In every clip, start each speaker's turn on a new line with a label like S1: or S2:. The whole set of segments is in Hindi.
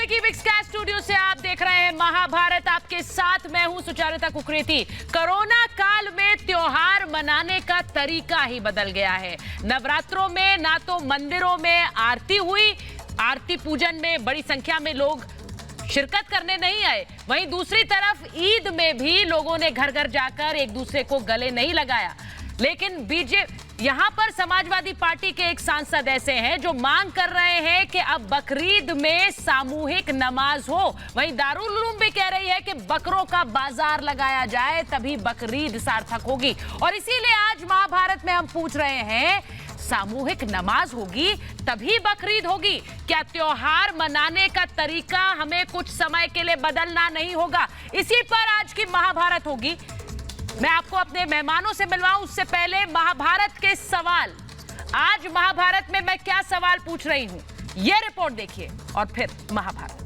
S1: की विक्सकैस्ट स्टूडियो से आप देख रहे हैं महाभारत। आपके साथ मैं हूं सुचारिता कुकरेती। कोरोना काल में त्योहार मनाने का तरीका ही बदल गया है। नवरात्रों में ना तो मंदिरों में आरती हुई, आरती पूजन में बड़ी संख्या में लोग शिरकत करने नहीं आए, वहीं दूसरी तरफ ईद में भी लोगों ने घर घर जाकर एक दूसरे को गले नहीं लगाया। लेकिन यहाँ पर समाजवादी पार्टी के एक सांसद ऐसे हैं जो मांग कर रहे हैं कि अब बकरीद में सामूहिक नमाज हो। वहीं दारुल उलूम भी कह रही है कि बकरों का बाजार लगाया जाए तभी बकरीद सार्थक होगी। और इसीलिए आज महाभारत में हम पूछ रहे हैं, सामूहिक नमाज होगी तभी बकरीद होगी। क्या त्योहार मनाने का तरीका हमें कुछ समय के लिए बदलना नहीं होगा? इसी पर आज की महाभारत होगी। मैं आपको अपने मेहमानों से मिलवाऊं उससे पहले महाभारत के सवाल। आज महाभारत में मैं क्या सवाल पूछ रही हूं, यह रिपोर्ट देखिए और फिर महाभारत।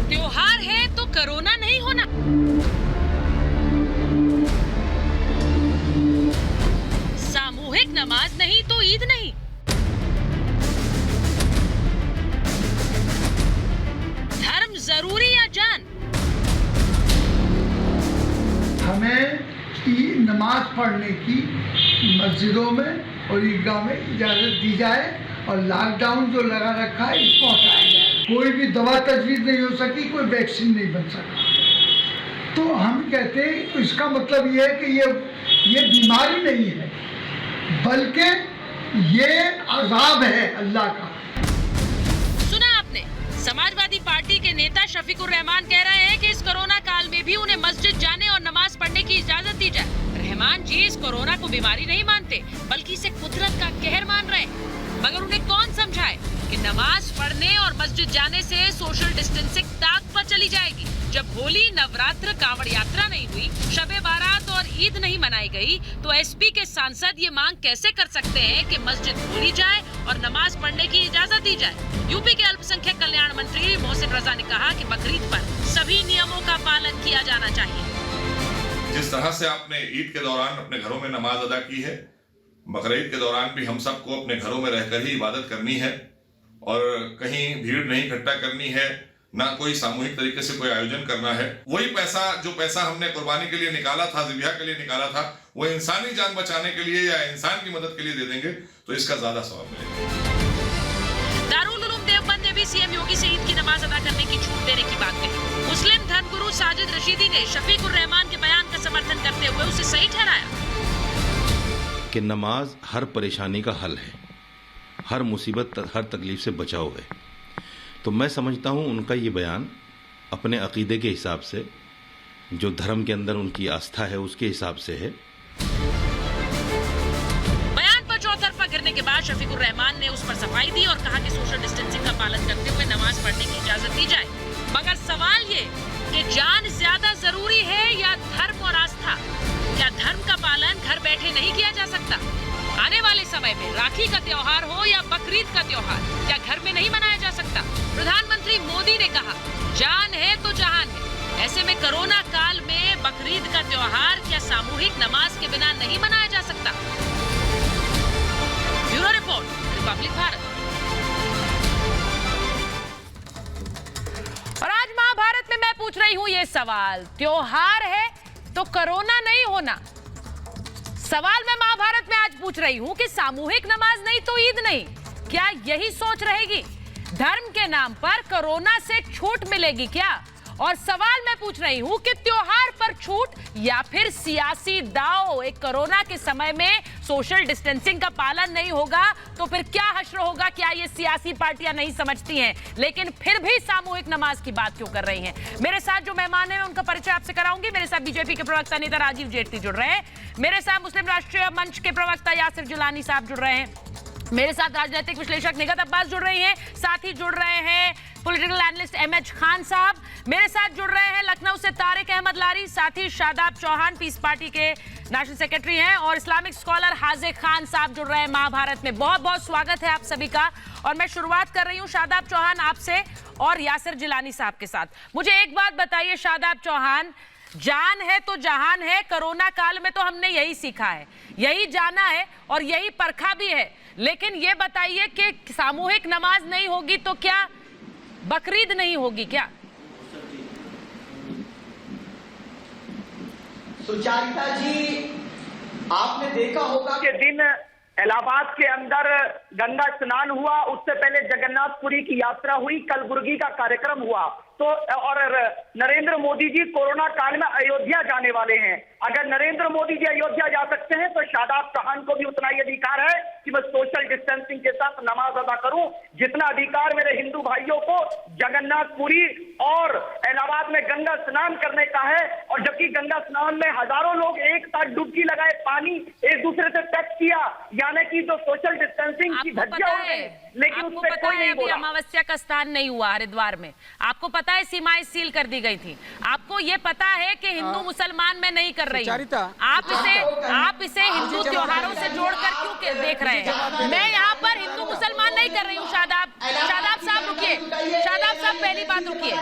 S1: त्योहार है तो कोरोना नहीं होना। सामूहिक नमाज नहीं तो ईद नहीं। जरूरी या जान?
S2: हमें नमाज पढ़ने की मस्जिदों में और ईदगाह में इजाज़त दी जाए और लॉकडाउन जो लगा रखा है इसको हटाया जाए। कोई भी दवा तजवीज़ नहीं हो सकी, कोई वैक्सीन नहीं बन सका। तो हम कहते हैं तो इसका मतलब ये है कि ये बीमारी नहीं है, बल्कि ये अज़ाब है अल्लाह का।
S1: समाजवादी पार्टी के नेता शफीकुर रहमान कह रहे हैं कि इस कोरोना काल में भी उन्हें मस्जिद जाने और नमाज पढ़ने की इजाजत दी जाए। रहमान जी इस कोरोना को बीमारी नहीं मानते, बल्कि इसे कुदरत का कहर मान रहे हैं। मगर उन्हें कौन समझाए कि नमाज पढ़ने और मस्जिद जाने से सोशल डिस्टेंसिंग ताक पर चली जाएगी। जब होली, नवरात्र, कांवड़ यात्रा नहीं हुई, शबे बारात और ईद नहीं मनाई गई, तो एसपी के सांसद ये मांग कैसे कर सकते हैं कि मस्जिद खोली जाए और नमाज पढ़ने की इजाजत दी जाए? यूपी के अल्पसंख्यक कल्याण मंत्री मोहसिन रजा ने कहा कि बकरीद पर सभी नियमों का पालन किया जाना चाहिए।
S3: जिस तरह से आपने ईद के दौरान अपने घरों में नमाज अदा की है, बकरीद के दौरान भी हम सबको अपने घरों में रहकर ही इबादत करनी है और कहीं भीड़ नहीं इकट्ठा करनी है, ना कोई सामूहिक तरीके से कोई आयोजन करना है। वही पैसा जो पैसा हमने कुर्बानी के लिए निकाला था, ज़िब्हा के लिए निकाला था, वो इंसानी जान बचाने के लिए या इंसान की मदद के लिए दे देंगे तो इसका ज्यादा सवाब मिलेगा।
S1: दारुल उलूम देवबंद ने भी सीएम योगी से ईद की नमाज अदा करने की छूट देने की बात कही। मुस्लिम धर्मगुरु साजिद रशीदी ने शफीकुर रहमान के बयान का समर्थन करते हुए उसे सही ठहराया
S4: कि नमाज हर परेशानी का हल है, हर मुसीबत, हर तकलीफ से बचाव है। तो मैं समझता हूं उनका ये बयान अपने अकीदे के हिसाब से, जो धर्म के अंदर उनकी आस्था है उसके हिसाब से है।
S1: बयान पर चौतरफा गिरने के बाद शफीकुर रहमान ने उस पर सफाई दी और कहा कि सोशल डिस्टेंसिंग का पालन करते हुए नमाज पढ़ने की इजाजत दी जाए। मगर सवाल ये कि जान ज्यादा जरूरी है या धर्म और आस्था? क्या धर्म का पालन घर बैठे नहीं किया जा सकता? आने वाले समय में राखी का त्योहार हो या बकरीद का त्योहार, क्या घर में नहीं मनाया जा सकता? प्रधानमंत्री मोदी ने कहा, जान है तो जहान है। ऐसे में कोरोना काल में बकरीद का त्योहार क्या सामूहिक नमाज के बिना नहीं मनाया जा सकता? Bureau report, Republic Bharat. और आज महाभारत में मैं पूछ रही हूं ये सवाल, त्योहार है तो कोरोना नहीं होना। सवाल मैं महाभारत में आज पूछ रही हूं कि सामूहिक नमाज नहीं तो ईद नहीं। क्या यही सोच रहेगी? धर्म के नाम पर कोरोना से छूट मिलेगी क्या? और सवाल मैं पूछ रही हूं कि त्योहार पर छूट या फिर सियासी दांव? एक कोरोना के समय में सोशल डिस्टेंसिंग का पालन नहीं होगा तो फिर क्या हश्र होगा? क्या ये सियासी पार्टियां नहीं समझती हैं, लेकिन फिर भी सामूहिक नमाज की बात क्यों कर रही हैं? मेरे साथ जो मेहमान हैं उनका परिचय आपसे कराऊंगी। मेरे साथ बीजेपी के प्रवक्ता नेता राजीव जेटली जुड़ रहे हैं, मेरे साथ मुस्लिम राष्ट्रीय मंच के प्रवक्ता यासिर जिलानी साहब जुड़ रहे हैं, मेरे साथ राजनीतिक विश्लेषक निगत अब्बास जुड़ रही हैं, साथ ही जुड़ रहे हैं पॉलिटिकल एनालिस्ट एमएच खान साहब, मेरे साथ जुड़ रहे हैं लखनऊ से तारिक अहमद लारी, साथ ही शादाब चौहान पीस पार्टी के नेशनल सेक्रेटरी हैं, और इस्लामिक स्कॉलर हाजे खान साहब जुड़ रहे हैं महाभारत में। बहुत बहुत स्वागत है आप सभी का। और मैं शुरुआत कर रही हूं शादाब चौहान आपसे और यासिर जिलानी साहब के साथ। मुझे एक बात बताइए शादाब चौहान, जान है तो जहान है। कोरोना काल में तो हमने यही सीखा है, यही जाना है और यही परखा भी है। लेकिन ये बताइए कि सामूहिक नमाज नहीं होगी तो क्या बकरीद नहीं होगी क्या?
S5: सुचारिता जी, आपने देखा होगा कि दिन इलाहाबाद के अंदर गंगा स्नान हुआ, उससे पहले जगन्नाथपुरी की यात्रा हुई, कलबुर्गी का कार्यक्रम हुआ। तो और नरेंद्र मोदी जी कोरोना काल में अयोध्या जाने वाले हैं। अगर नरेंद्र मोदी जी अयोध्या जा सकते हैं तो शादाब खान को भी उतना ही अधिकार है कि मैं सोशल डिस्टेंसिंग के साथ नमाज अदा करूं, जितना अधिकार मेरे हिंदू भाइयों को जगन्नाथपुरी और इलाहाबाद में गंगा स्नान करने का है। और जबकि गंगा स्नान में हजारों लोग एक साथ डुबकी लगाए, पानी एक दूसरे से टच किया, यानी कि जो सोशल डिस्टेंसिंग की धज्जियां उड़ गई, लेकिन उस पर कोई नहीं बोला।
S1: अमावस्या का स्नान नहीं हुआ हरिद्वार में, आपको पता है सीमाएं सील कर दी गई थी। आपको ये पता है कि हिंदू मुसलमान में नहीं कर रही हूं। आप इसे हिंदू त्योहारों से जोड़कर क्यों देख रहे हैं? मैं यहाँ पर हिंदू मुसलमान नहीं कर रही हूँ। शादाब साहब रुकिए, शादाब साहब पहली बात रुकिए।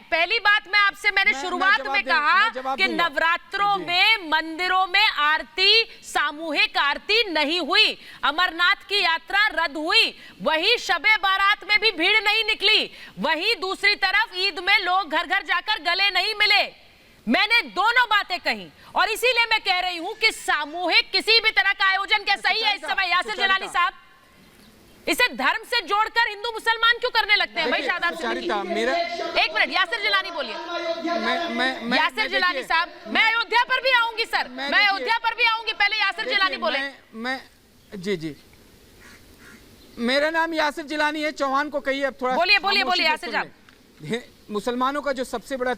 S1: पहली बात मैं आपसे, मैंने शुरुआत में कहा कि नवरात्रों में मंदिरों में आरती, सामूहिक आरती नहीं हुई, अमरनाथ की यात्रा रद्द हुई, वही शबे बारात में भी भीड़ नहीं निकली, वही दूसरी तरफ ईद में लोग घर घर जाकर गले नहीं मिले। मैंने दोनों बातें कही और इसीलिए मैं कह रही हूं कि सामूहिक किसी भी तरह का आयोजन क्या सही है इस समय? यासिर जलाली साहब, इसे धर्म से जोड़कर हिंदू मुसलमान क्यों करने लगते हैं भाई? शादाब मेरा एक मिनट, यासिर जलानी बोलिए। यासिर जलानी साहब, मैं अयोध्या पर भी आऊंगी सर, मैं अयोध्या पर भी आऊंगी, पहले यासिर जलानी बोले।
S6: जी, मेरा नाम यासिर जिलानी है। चौहान को कहिए अब थोड़ा
S1: बोलिए यासिर साहब।
S6: मुसलमानों का जो सबसे बड़ा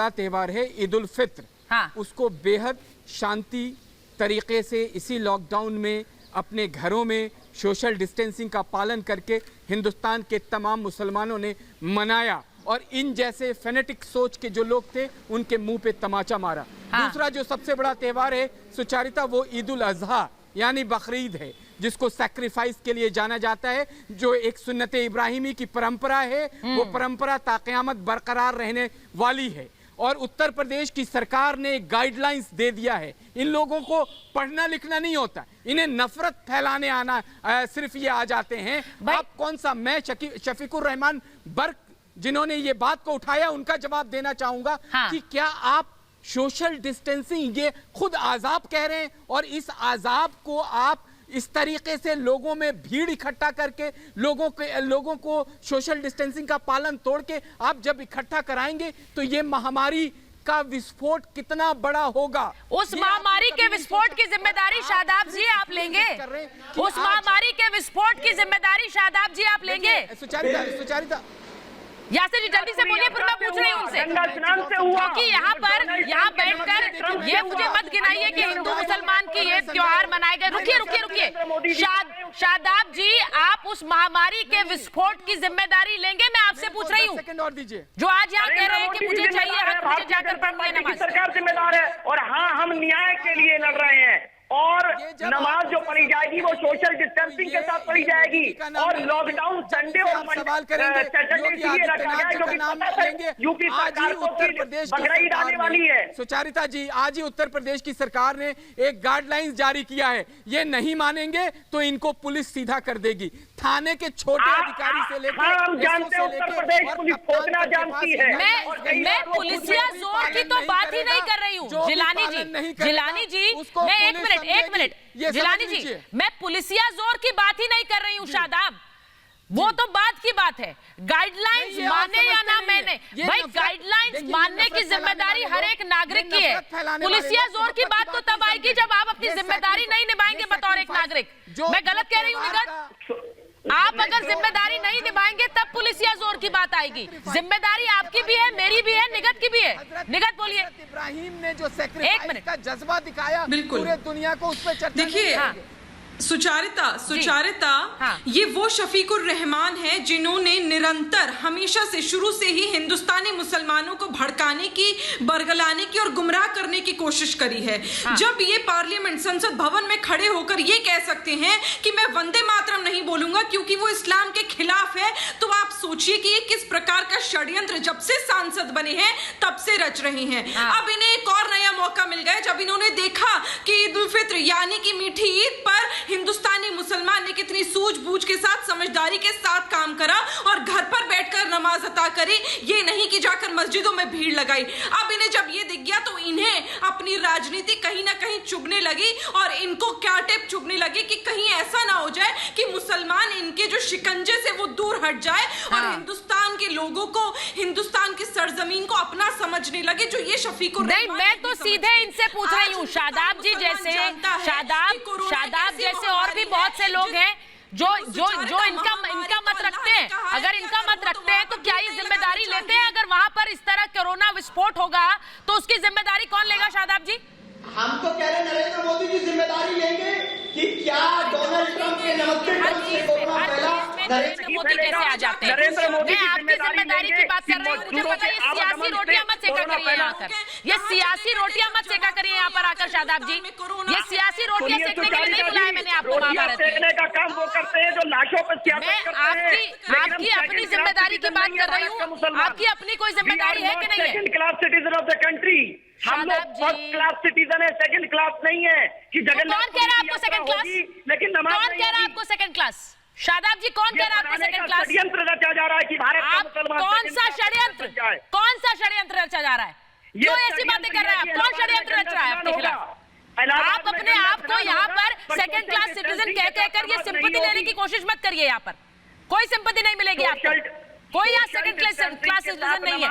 S6: त्योहार है ईद उल फित्र,
S1: हाँ।
S6: उसको बेहद शांति तरीके से इसी लॉकडाउन में अपने घरों में सोशल डिस्टेंसिंग का पालन करके हिंदुस्तान के तमाम मुसलमानों ने मनाया और इन जैसे फेनेटिक सोच के जो लोग थे उनके मुंह पे तमाचा मारा।
S1: हाँ।
S6: दूसरा जो सबसे बड़ा त्योहार है सुचारिता, वो ईद उल अजहा यानी बकरीद है, जिसको सैक्रिफाइस के लिए जाना जाता है, जो एक सुन्नत इब्राहिमी की परंपरा है। वो परंपरा ताक़यामत बरकरार रहने वाली है। और उत्तर प्रदेश की सरकार ने गाइडलाइंस दे दिया है, इन लोगों को पढ़ना लिखना नहीं होता, इन्हें नफरत फैलाने आना सिर्फ ये आ जाते हैं। आप कौन सा, मैं शफीकुर रहमान बर्क जिन्होंने ये बात को उठाया उनका जवाब देना चाहूंगा। हाँ। कि क्या आप सोशल डिस्टेंसिंग ये खुद आजाब कह रहे हैं और इस आजाब को आप इस तरीके से लोगों में भीड़ इकट्ठा करके लोगों को सोशल डिस्टेंसिंग का पालन तोड़ के आप जब इकट्ठा कराएंगे तो ये महामारी का विस्फोट कितना बड़ा होगा?
S1: उस महामारी के विस्फोट की जिम्मेदारी शादाब जी आप लेंगे? उस महामारी के विस्फोट की जिम्मेदारी शादाब जी आप लेंगे?
S6: सुचारिता
S1: यासिर जी जल्दी से बोलिए, फिर मैं पूछ रही हूँ उनसे, क्योंकि यहाँ बैठकर ये मुझे मत गिनाइए कि हिंदू मुसलमान की ये त्योहार मनाए गए। रुकिए शादाब जी, आप उस महामारी के विस्फोट की जिम्मेदारी लेंगे? मैं आपसे पूछ रही हूँ, जो आज यहाँ कह रहे हैं कि मुझे चाहिए मुझे जाकर पढ़नी है नमाज।
S5: सरकार जिम्मेदार है और हाँ, हम न्याय के लिए लड़ रहे हैं और नमाज जो पढ़ी जाएगी वो सोशल डिस्टेंसिंग के साथ पढ़ी जाएगी। और लॉकडाउन संडे और सैटरडे इसलिए रखा गया क्योंकि पता है यूपी सरकार को बकरीद आने वाली है।
S6: सुचारिता जी, आज ही उत्तर प्रदेश की सरकार ने एक गाइडलाइंस जारी किया है, ये नहीं मानेंगे तो इनको पुलिस सीधा कर देगी। थाने के छोटे अधिकारी से लेकर
S5: हम जानते हैं उत्तर प्रदेश पुलिस खोजना जानती है।
S1: मैं पुलिसिया जोर की तो बात ही नहीं कर रही हूँ जिलानी जी, मैं एक मिनट जिलानी जी, मैं पुलिसिया जोर की बात ही नहीं कर रही हूँ शादाब, वो तो बात की बात है। गाइडलाइंस माने या ना माने, भाई गाइडलाइंस मानने की जिम्मेदारी हर एक नागरिक की है। पुलिसिया जोर की बात तो तब आएगी जब आप अपनी जिम्मेदारी नहीं निभाएंगे बतौर एक नागरिक। मैं गलत कह रही हूँ निगत? आप अगर जिम्मेदारी नहीं निभाएंगे तब पुलिसिया जोर की बात आएगी। जिम्मेदारी आपकी भी है, मेरी भी है, निगत की भी है। निगत बोलिए।
S6: इब्राहिम ने जो सैक्रिफाइस का जज्बा दिखाया पूरे दुनिया को, उस पर चर्चा
S7: देखिए। सुचारिता
S1: हाँ।
S7: ये वो शफीकुर रहमान है जिन्होंने निरंतर हमेशा से शुरू से ही हिंदुस्तानी मुसलमानों को भड़काने की, बरगलाने की और गुमराह करने की कोशिश करी है।
S1: हाँ।
S7: जब ये पार्लियामेंट संसद भवन में खड़े होकर ये कह सकते हैं कि मैं वंदे मातरम नहीं बोलूंगा क्योंकि वो इस्लाम के खिलाफ है, तो आप सोचिए कि ये किस प्रकार का षड्यंत्र जब से सांसद बने हैं तब से रच रहे हैं। अब इन्हें एक और नया मौका मिल गया जब इन्होंने देखा कि ईद उल फित्र यानी कि मीठी ईद पर हिंदुस्तानी मुसलमान ने कितनी सूझबूझ के साथ, समझदारी के साथ काम करा और घर पर बैठकर नमाज अता करी, ये नहीं कि जाकर मस्जिदों में भीड़ लगाई। अब इन्हें जब ये दिख गया तो इन्हें अपनी राजनीति कहीं ना कहीं चुभने लगी और इनको क्या टिप चुभने लगी कि कहीं ऐसा ना हो जाए कि मुसलमान इनके जो शिकंजे से वो दूर हट जाए और हिंदुस्तान के लोगों को, हिंदुस्तान की सरजमीन को अपना समझने लगे, जो ये शफीकुर
S1: नहीं। मैं तो सीधे इनसे पूछ रही हूँ, शादाब जी जैसे, शादाब जैसे और भी बहुत से लोग हैं जो इनका मत रखते हैं। अगर इनका मत रखते हैं तो क्या ये जिम्मेदारी लेते हैं? अगर वहां पर इस तरह कोरोना विस्फोट होगा तो उसकी जिम्मेदारी कौन लेगा? शादाब जी,
S5: हम तो कह रहे नरेंद्र मोदी की जिम्मेदारी लेंगे कि क्या डोनाल्ड ट्रंप के नमस्ते से कोरोना फैला?
S1: नरेंद्र मोदी कैसे आ जाते हैं? मैं आपकी जिम्मेदारी की बात कर रही हूँ। मुझे पता है ये सियासी रोटियां मत सेका करिए यहाँ आकर, ये सियासी रोटियां मत सेका करिए यहाँ पर आकर। शादाब जी, ये सियासी रोटियां सेकने के लिए नहीं बुलाया मैंने आपको महाभारत में।
S5: का काम वो करते हैं जो लाशों पर
S1: मैं आपकी अपनी जिम्मेदारी की बात कर रही हूँ। आपकी अपनी कोई जिम्मेदारी है कि नहीं है?
S5: Second class citizen of the country, हम लोग फर्स्ट क्लास सिटीजन है, सेकंड क्लास नहीं है कि जगन्नाथ।
S1: कौन कह रहा है आपको सेकंड क्लास?
S5: लेकिन नमाज
S1: कौन कह रहा है आपको सेकंड क्लास? शादाब जी, कौन कह रहा है आपको सेकंड क्लास?
S5: षड्यंत्र रचा जा रहा है कि भारत का मुसलमान
S1: कौन सा षड्यंत्र? कौन सा षड्यंत्र रचा जा रहा है? क्यों ऐसी बातें कर रहे हैं आप? कौन षड्यंत्र रच रहा है आपके खिलाफ? आप अपने आप को यहाँ पर सेकंड क्लास सिटीजन कह कहकर ये सिंपैथी लेने की कोशिश मत करिए। यहाँ पर कोई सिंपैथी नहीं मिलेगी आपको, कोई यहाँ सेकंड क्लास सिटीजन नहीं है।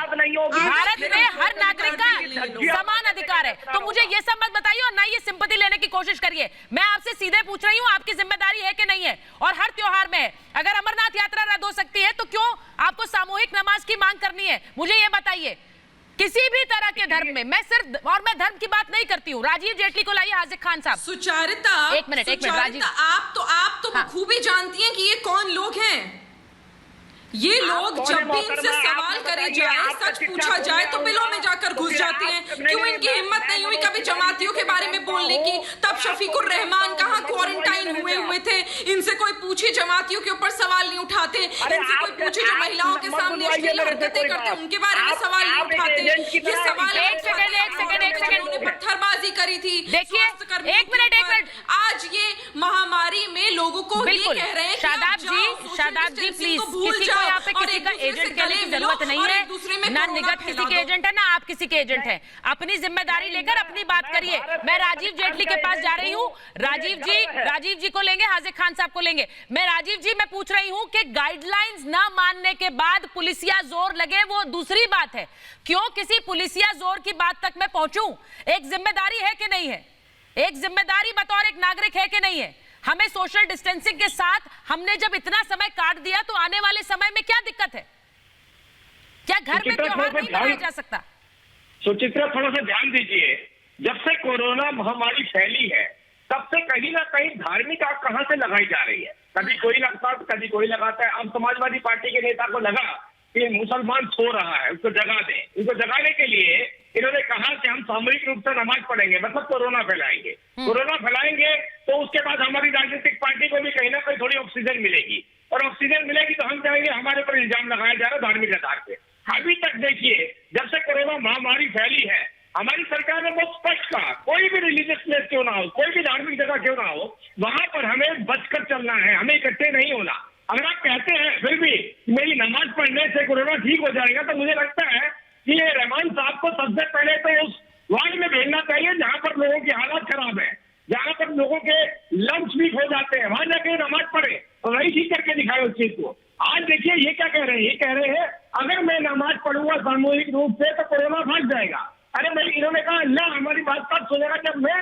S1: भारत में हर नागरिक का समान अधिकार है। तो मुझे ये सब मत बताइए और ना ये सिंपैथी लेने की कोशिश करिए। मैं आपसे सीधे पूछ रही हूँ, आपकी जिम्मेदारी है कि नहीं है? और हर त्योहार में है। अगर अमरनाथ यात्रा रद्द हो सकती है तो क्यों आपको सामूहिक नमाज की मांग करनी है? मुझे ये बताइए। किसी भी तरह के धर्म में, मैं सिर्फ, और मैं धर्म की बात नहीं करती हूँ। राजीव जेटली को लाइए, हाजिक खान साहब।
S7: सुचारिता,
S1: एक मिनट राजीव,
S7: आप तो बखूबी जानती हैं कि ये कौन लोग हैं। ये लोग जब भी इनसे सवाल करे जाए, सच पूछा जाए तो बिलों में जाकर घुस जाते हैं। क्यों इनकी हिम्मत नहीं हुई कभी जमातियों के बारे में बोलने की? तब शफीकुर रहमान कहाँ क्वारंटाइन हुए थे, इनसे कोई पूछे जमातियों के ऊपर सवाल नहीं उठाते। इनसे कोई पूछे जो महिलाओं के सामने अश्लील हरकतें करते हैं उनके बारे में सवाल नहीं उठाते। ये सवाल
S1: एक सेकंड
S7: पत्थरबाजी करी थी।
S1: देखिए, एक मिनट,
S7: आज ये महामारी में लोगों को ये कह रहे हैं
S1: शादाब जी प्लीज, किसी को यहाँ पे किसी का एजेंट कहने की जरूरत नहीं है। ना निगत किसी के एजेंट है, ना आप किसी के एजेंट हैं। अपनी जिम्मेदारी लेकर अपनी बात करिए। मैं राजीव जेटली के पास जा रही हूँ। राजीव जी को लेंगे, हाजिक खान साहब को लेंगे। मैं राजीव जी, मैं पूछ रही हूँ कि गाइडलाइंस ना मानने के बाद पुलिसिया जोर लगे, वो दूसरी बात है। क्यों किसी पुलिसिया जोर की बात तक मैं पहुंचूं? एक जिम्मेदारी है कि नहीं है? एक जिम्मेदारी बतौर एक नागरिक है कि नहीं है? हमें सोशल डिस्टेंसिंग के साथ हमने जब इतना समय काट दिया तो आने वाले समय में क्या दिक्कत है? क्या घर में त्योहार नहीं मनाया जा सकता?
S8: सुचित्रा, थोड़ा सा ध्यान दीजिए। जब से कोरोना महामारी फैली है तब से कहीं ना कहीं धार्मिक आग कहां से लगाई जा रही है। कभी कोई लगता है, कभी कोई लगाता है। अब समाजवादी पार्टी के नेता को लगा कि मुसलमान सो रहा है, उसको जगा दें। उनको जगाने के लिए इन्होंने कहा कि हम सामूहिक रूप से नमाज पढ़ेंगे, मतलब कोरोना फैलाएंगे। कोरोना फैलाएंगे तो उसके बाद हमारी राजनीतिक पार्टी को भी कहीं ना कहीं थोड़ी ऑक्सीजन मिलेगी, और ऑक्सीजन मिलेगी तो हम कहेंगे हमारे पर इल्जाम लगाया जा रहा है धार्मिक आधार पे। अभी तक देखिए, जब से कोरोना महामारी फैली है, हमारी सरकार ने बहुत स्पष्ट कहा, कोई भी रिलीजियस प्लेस क्यों ना हो, कोई भी धार्मिक जगह क्यों ना हो, वहां पर हमें बचकर चलना है, हमें इकट्ठे नहीं होना। अगर आप कहते हैं फिर भी मेरी नमाज पढ़ने से कोरोना ठीक हो जाएगा, तो मुझे लगता है कि ये रहमान साहब को सबसे पहले तो उस वार्ड में भेजना चाहिए जहां पर लोगों की हालत खराब है, जहां पर लोगों के लंग्स वीक हो जाते हैं, वहां जाके नमाज पढ़े और वही ठीक करके दिखाए उस चीज को। आज देखिए ये क्या कह रहे हैं, ये कह रहे हैं अगर मैं नमाज पढ़ूंगा सामूहिक रूप से तो कोरोना भाग जाएगा। अरे मैं, इन्होंने कहा अल्लाह हमारी बात पर सुनेगा जब मैं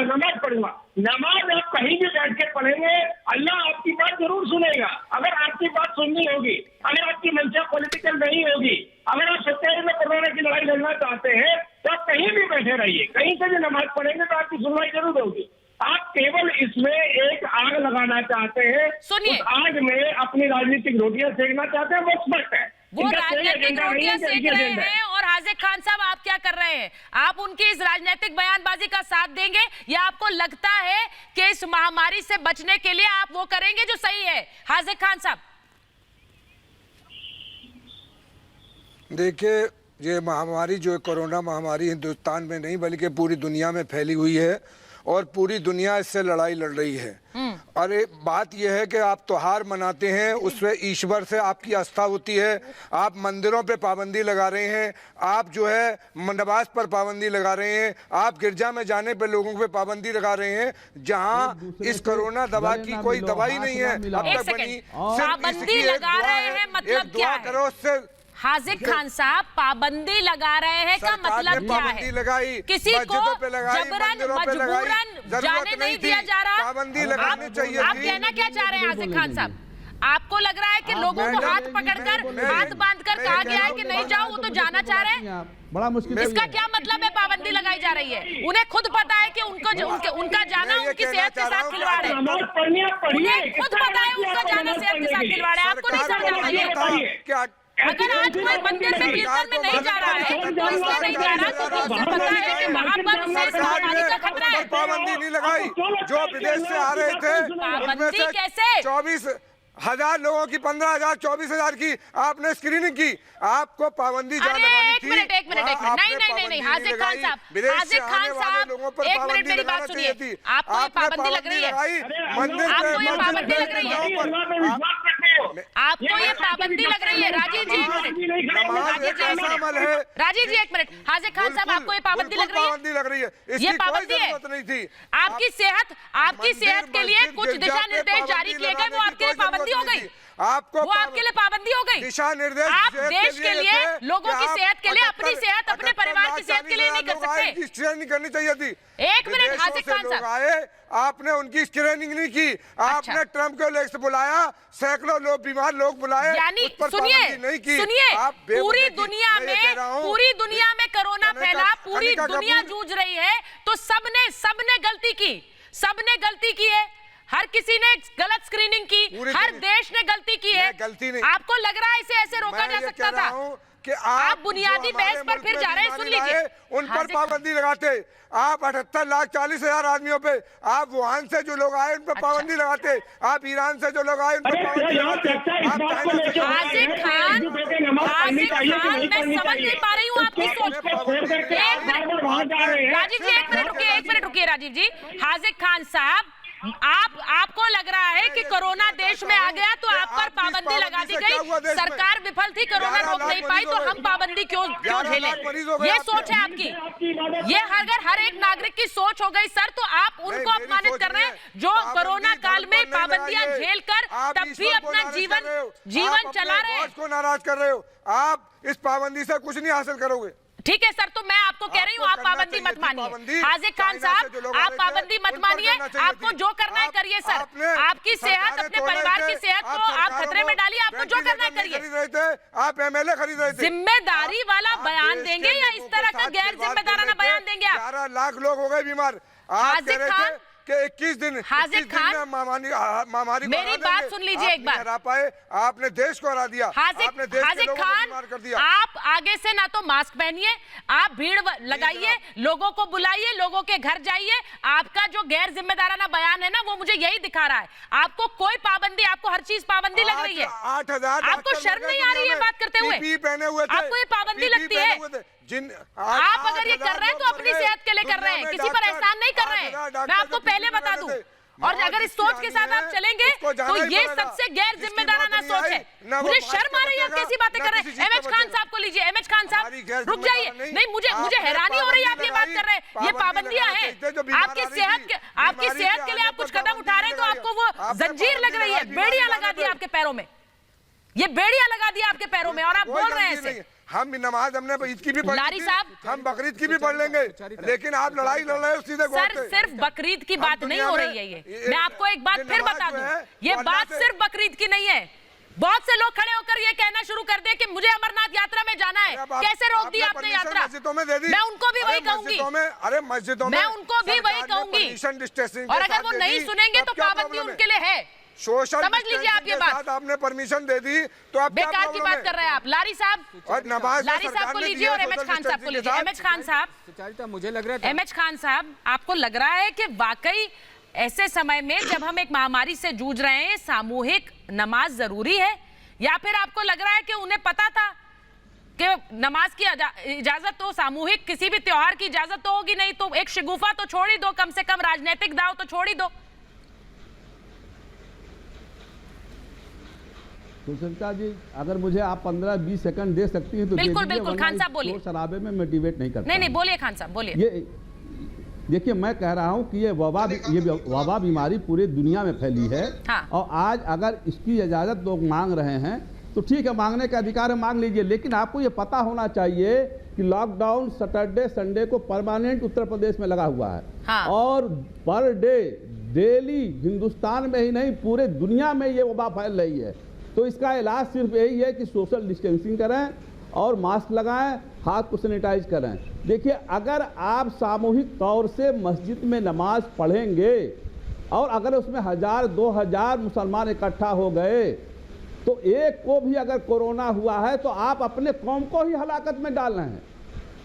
S8: नमाज पढ़ूंगा। नमाज आप कहीं भी बैठ के पढ़ेंगे, अल्लाह आपकी बात जरूर सुनेगा। अगर आपकी बात सुननी होगी, अगर आपकी मंशा पॉलिटिकल नहीं होगी, अगर आप सच्चाई में कोरोना की लड़ाई लड़ना चाहते हैं तो आप कहीं भी बैठे रहिए, कहीं से भी नमाज पढ़ेंगे तो आपकी सुनवाई जरूर होगी। आप केवल इसमें एक आग लगाना चाहते हैं, उस आग में अपनी राजनीतिक रोटियां सेकना चाहते हैं, वो स्पष्ट है।
S1: वो राजनीतिक रोटियां सेक रहे हैं। और हाजिक खान साहब, आप क्या कर रहे हैं? आप उनकी इस राजनीतिक बयानबाजी का साथ देंगे या आपको लगता है कि इस महामारी से बचने के लिए आप वो करेंगे जो सही है? हाजिक खान साहब,
S9: देखिए ये महामारी जो है कोरोना महामारी हिंदुस्तान में नहीं बल्कि पूरी दुनिया में फैली हुई है और पूरी दुनिया इससे लड़ाई लड़ रही है। और बात यह है कि आप त्योहार मनाते हैं, उसमें ईश्वर से आपकी आस्था होती है, आप मंदिरों पे पाबंदी लगा रहे हैं, आप जो है नमाज पर पाबंदी लगा रहे हैं, आप गिरजा में जाने पे लोगों पे पाबंदी लगा रहे हैं, जहां इस कोरोना दवा की कोई दवाई नहीं है अब तक बनी।
S1: पाबंदी लगा रहे हैं मतलब क्या है? हाजिक खान साहब पाबंदी लगा रहे हैं का मतलब क्या है?
S9: लगाई,
S1: किसी को जबरन मजबूरन जाने नहीं दिया जा रहा।
S9: पाबंदी लगानी चाहिए।
S1: आप कहना क्या चाह रहे हैं हाजिक खान साहब? आपको लग रहा है कि लोगों को हाथ पकड़कर हाथ बांधकर कहा गया है कि नहीं जाओ, वो तो जाना चाह रहे हैं?
S10: बड़ा मुश्किल।
S1: इसका क्या मतलब है पाबंदी लगाई जा रही है? उन्हें खुद पता है कि उनका जाना उनकी सेहत के साथ खिलवाड़ है। उन्हें खुद पता है उनका जाना सेहत के साथ खिलवाड़ है। आपको नहीं समझ आता? अगर आज कोई मंदिर में कीर्तन में नहीं जा रहा है तो इसलिए नहीं जा रहा क्योंकि उसे पता है कि वहाँ पर उसे इस महामारी का खतरा है।
S9: पाबंदी नहीं लगाई। जो विदेश से आ रहे थे
S1: पाबंदी कैसे?
S9: 24,000 लोगों की 15,000 24,000 की आपने स्क्रीनिंग की। आपको पाबंदी जहाँ लगानी थी।
S1: एक मिनट नहीं हाजिक खान साहब, एक मिनट मेरी बात सुनिए। आपको ये पाबंदी लग रही है? आपको ये पाबंदी लग रही है? आपको ये पाबंदी लग रही है? राजीव जी एक मिनट। हाजिक खान साहब आपको ये पाबंदी लग रही है? ये पाबंदी है? आपकी सेहत के लिए कुछ दिशा निर्देश जारी किए गए, वो आपके लिए पाबंदी हो गई? वो आपके लिए पाबंदी हो गई?
S9: दिशा निर्देश
S1: आप देश के लिए, लोगों की सेहत के लिए, अपनी सेहत, अपने परिवार की सेहत के लिए नहीं कर सकते?
S9: स्क्रीनिंग करनी चाहिए थी।
S1: एक मिनट हाजिक खान साहब,
S9: आपने उनकी स्क्रीनिंग नहीं की। आपने ट्रम्प को लेकर बुलाया, सैकड़ों लोग बीमार लोग बुलाए,
S1: यानी सुनिए पूरी दुनिया में कोरोना फैला, पूरी दुनिया जूझ रही है, तो सबने गलती की है। हर किसी ने गलत स्क्रीनिंग की, हर देश ने गलती की है।
S9: गलती नहीं।
S1: आपको लग रहा है इसे ऐसे रोका जा सकता था?
S9: कि
S1: आप बुनियादी बहस पर फिर जा रहे हैं। सुन लीजिए,
S9: उन पर पाबंदी लगाते। आप 78,40,000 आदमियों पे, आप वुहान से जो लोग आए उन पर पाबंदी लगाते, आप ईरान से जो लोग आए उन पर पाबंदी लगाते।
S1: हाजिक खान मैं समझ नहीं पा रही हूँ आपकी सोच। राजीव जी एक मिनट रुकिए राजीव जी। हाजिक खान साहब, आपको लग रहा है कि कोरोना देश में आ गया तो आप पर पाबंदी लगा दी गई, सरकार विफल थी, कोरोना रोक नहीं पाई, तो हम पाबंदी क्यों झेलें? ये सोच है आपकी। ये अगर हर एक नागरिक की सोच हो गई सर, तो आप उनको अपमानित कर रहे हैं जो कोरोना काल में पाबंदियां झेलकर तब भी अपना जीवन चला रहे हैं।
S9: को नाराज कर रहे हो आप। इस पाबंदी से कुछ नहीं हासिल करोगे।
S1: ठीक है सर, तो मैं आपको कह रही हूँ आप पाबंदी मत मानिए। हाजिक खान साहब, आप पाबंदी मत मानिए। आपको जो करना है करिए सर। आपकी सेहत, अपने परिवार की सेहत को आप खतरे में डालिए। आपको जो करना है करिए।
S9: आप MLA खरीद रहे थे।
S1: जिम्मेदारी वाला बयान देंगे या इस तरह का गैर जिम्मेदाराना बयान देंगे आप?
S9: 11 लाख लोग हो गए बीमार।
S1: हाजिक खान
S9: कि 21 दिन महामारी
S1: मेरी बात सुन लीजिए एक बार।
S9: हरा पाए, आपने देश को हरा दिया। आपने देश के लोगों को बीमार कर दिया।
S1: आप आगे से ना तो मास्क पहनिए, आप भीड़ लगाइए, लोगों को बुलाइए, लोगों के घर जाइए। आपका जो गैर जिम्मेदाराना बयान है ना, वो मुझे यही दिखा रहा है। आपको कोई पाबंदी, आपको हर चीज पाबंदी लग रही है।
S9: 8,000
S1: आपको शर्म नहीं आ रही है बात करते हुए?
S9: पहने हुए थे।
S1: आपको ये पाबंदी लगती है? आप अगर ये कर रहे हैं तो अपनी सेहत के लिए कर रहे हैं, किसी पर एहसान नहीं कर रहे हैं। मैं आपको पहले बता दूं। और अगर इस सोच के साथ आप चलेंगे तो ये सबसे गैर जिम्मेदाराना सोच है। मुझे शर्म आ रही है, आप कैसी बातें कर रहे हैं? MH खान साहब को लीजिए। MH खान साहब रुक जाइए। नहीं, मुझे हैरानी हो रही है, आप ये बात कर रहे हैं। ये पाबंदियां हैं। आपकी सेहत के लिए आप कुछ कदम उठा रहे हैं तो आपको वो जंजीर लग रही है, बेड़ियां लगा दी आपके पैरों में। ये बेड़ियां लगा दी आपके पैरों में और आप बोल रहे हैं ऐसे।
S9: हम नमाज, हमने ईद की भी पढ़
S1: लारी साहब,
S9: हम बकरीद की भी पढ़ लेंगे, लेकिन आप लड़ाई लड़ रहे हो सीधे।
S1: सर सिर्फ बकरीद की बात नहीं हो रही है। ये मैं आपको एक बात फिर बता दूं, ये बात सिर्फ बकरीद की नहीं है। बहुत से लोग खड़े होकर ये कहना शुरू कर दे कि मुझे अमरनाथ यात्रा में जाना है। कैसे रोक दी आपने यात्रा? मैं उनको भी वही कहूंगी।
S9: अरे मस्जिदों में
S1: मैं उनको भी वही कहूंगी। और अगर वो नहीं सुनेंगे तो पाबंदी उनके लिए है। समझ लीजिए आप ये बात।
S9: आपने परमिशन दे दी तो आप
S1: बेकार की बात कर रहे हैं आप। लारी साहब, लारी साहब को लीजिए और MH खान साहब को लीजिए। MH खान साहब,
S6: मुझे लग रहा है
S1: MH खान साहब, आपको लग रहा है कि वाकई ऐसे समय में जब हम एक महामारी से जूझ रहे हैं, सामूहिक नमाज जरूरी है? या फिर आपको लग रहा है कि उन्हें पता था कि नमाज की इजाजत तो, सामूहिक किसी भी त्योहार की इजाजत तो होगी नहीं, तो एक शिगुफा तो छोड़ ही दो, कम से कम राजनीतिक दाव तो छोड़ ही दो।
S10: सुचरिता जी, अगर मुझे आप 15-20 सेकंड दे सकती हैं तो
S1: बिल्कुल बिल्कुल। खान साहब बोलिए।
S10: शराबे में मैं डिबेट नहीं करता।
S1: नहीं बोलिए खान साहब, बोलिए।
S10: ये देखिए, मैं कह रहा हूं कि ये वबा बीमारी पूरी दुनिया में फैली है।
S1: हाँ।
S10: और आज अगर इसकी इजाजत लोग मांग रहे हैं तो ठीक है, मांगने का अधिकार है, मांग लीजिए, लेकिन आपको ये पता होना चाहिए कि लॉकडाउन सैटरडे संडे को परमानेंट उत्तर प्रदेश में लगा हुआ है।
S1: हाँ।
S10: और पर डे डेली हिंदुस्तान में ही नहीं पूरे दुनिया में ये वबा फैल रही है। तो इसका इलाज सिर्फ यही है कि सोशल डिस्टेंसिंग करें और मास्क लगाएं, हाथ को सैनिटाइज करें। देखिए, अगर आप सामूहिक तौर से मस्जिद में नमाज पढ़ेंगे और अगर उसमें 1000-2000 मुसलमान इकट्ठा हो गए तो एक को भी अगर कोरोना हुआ है तो आप अपने कौम को ही हलाकत में डाल रहे हैं।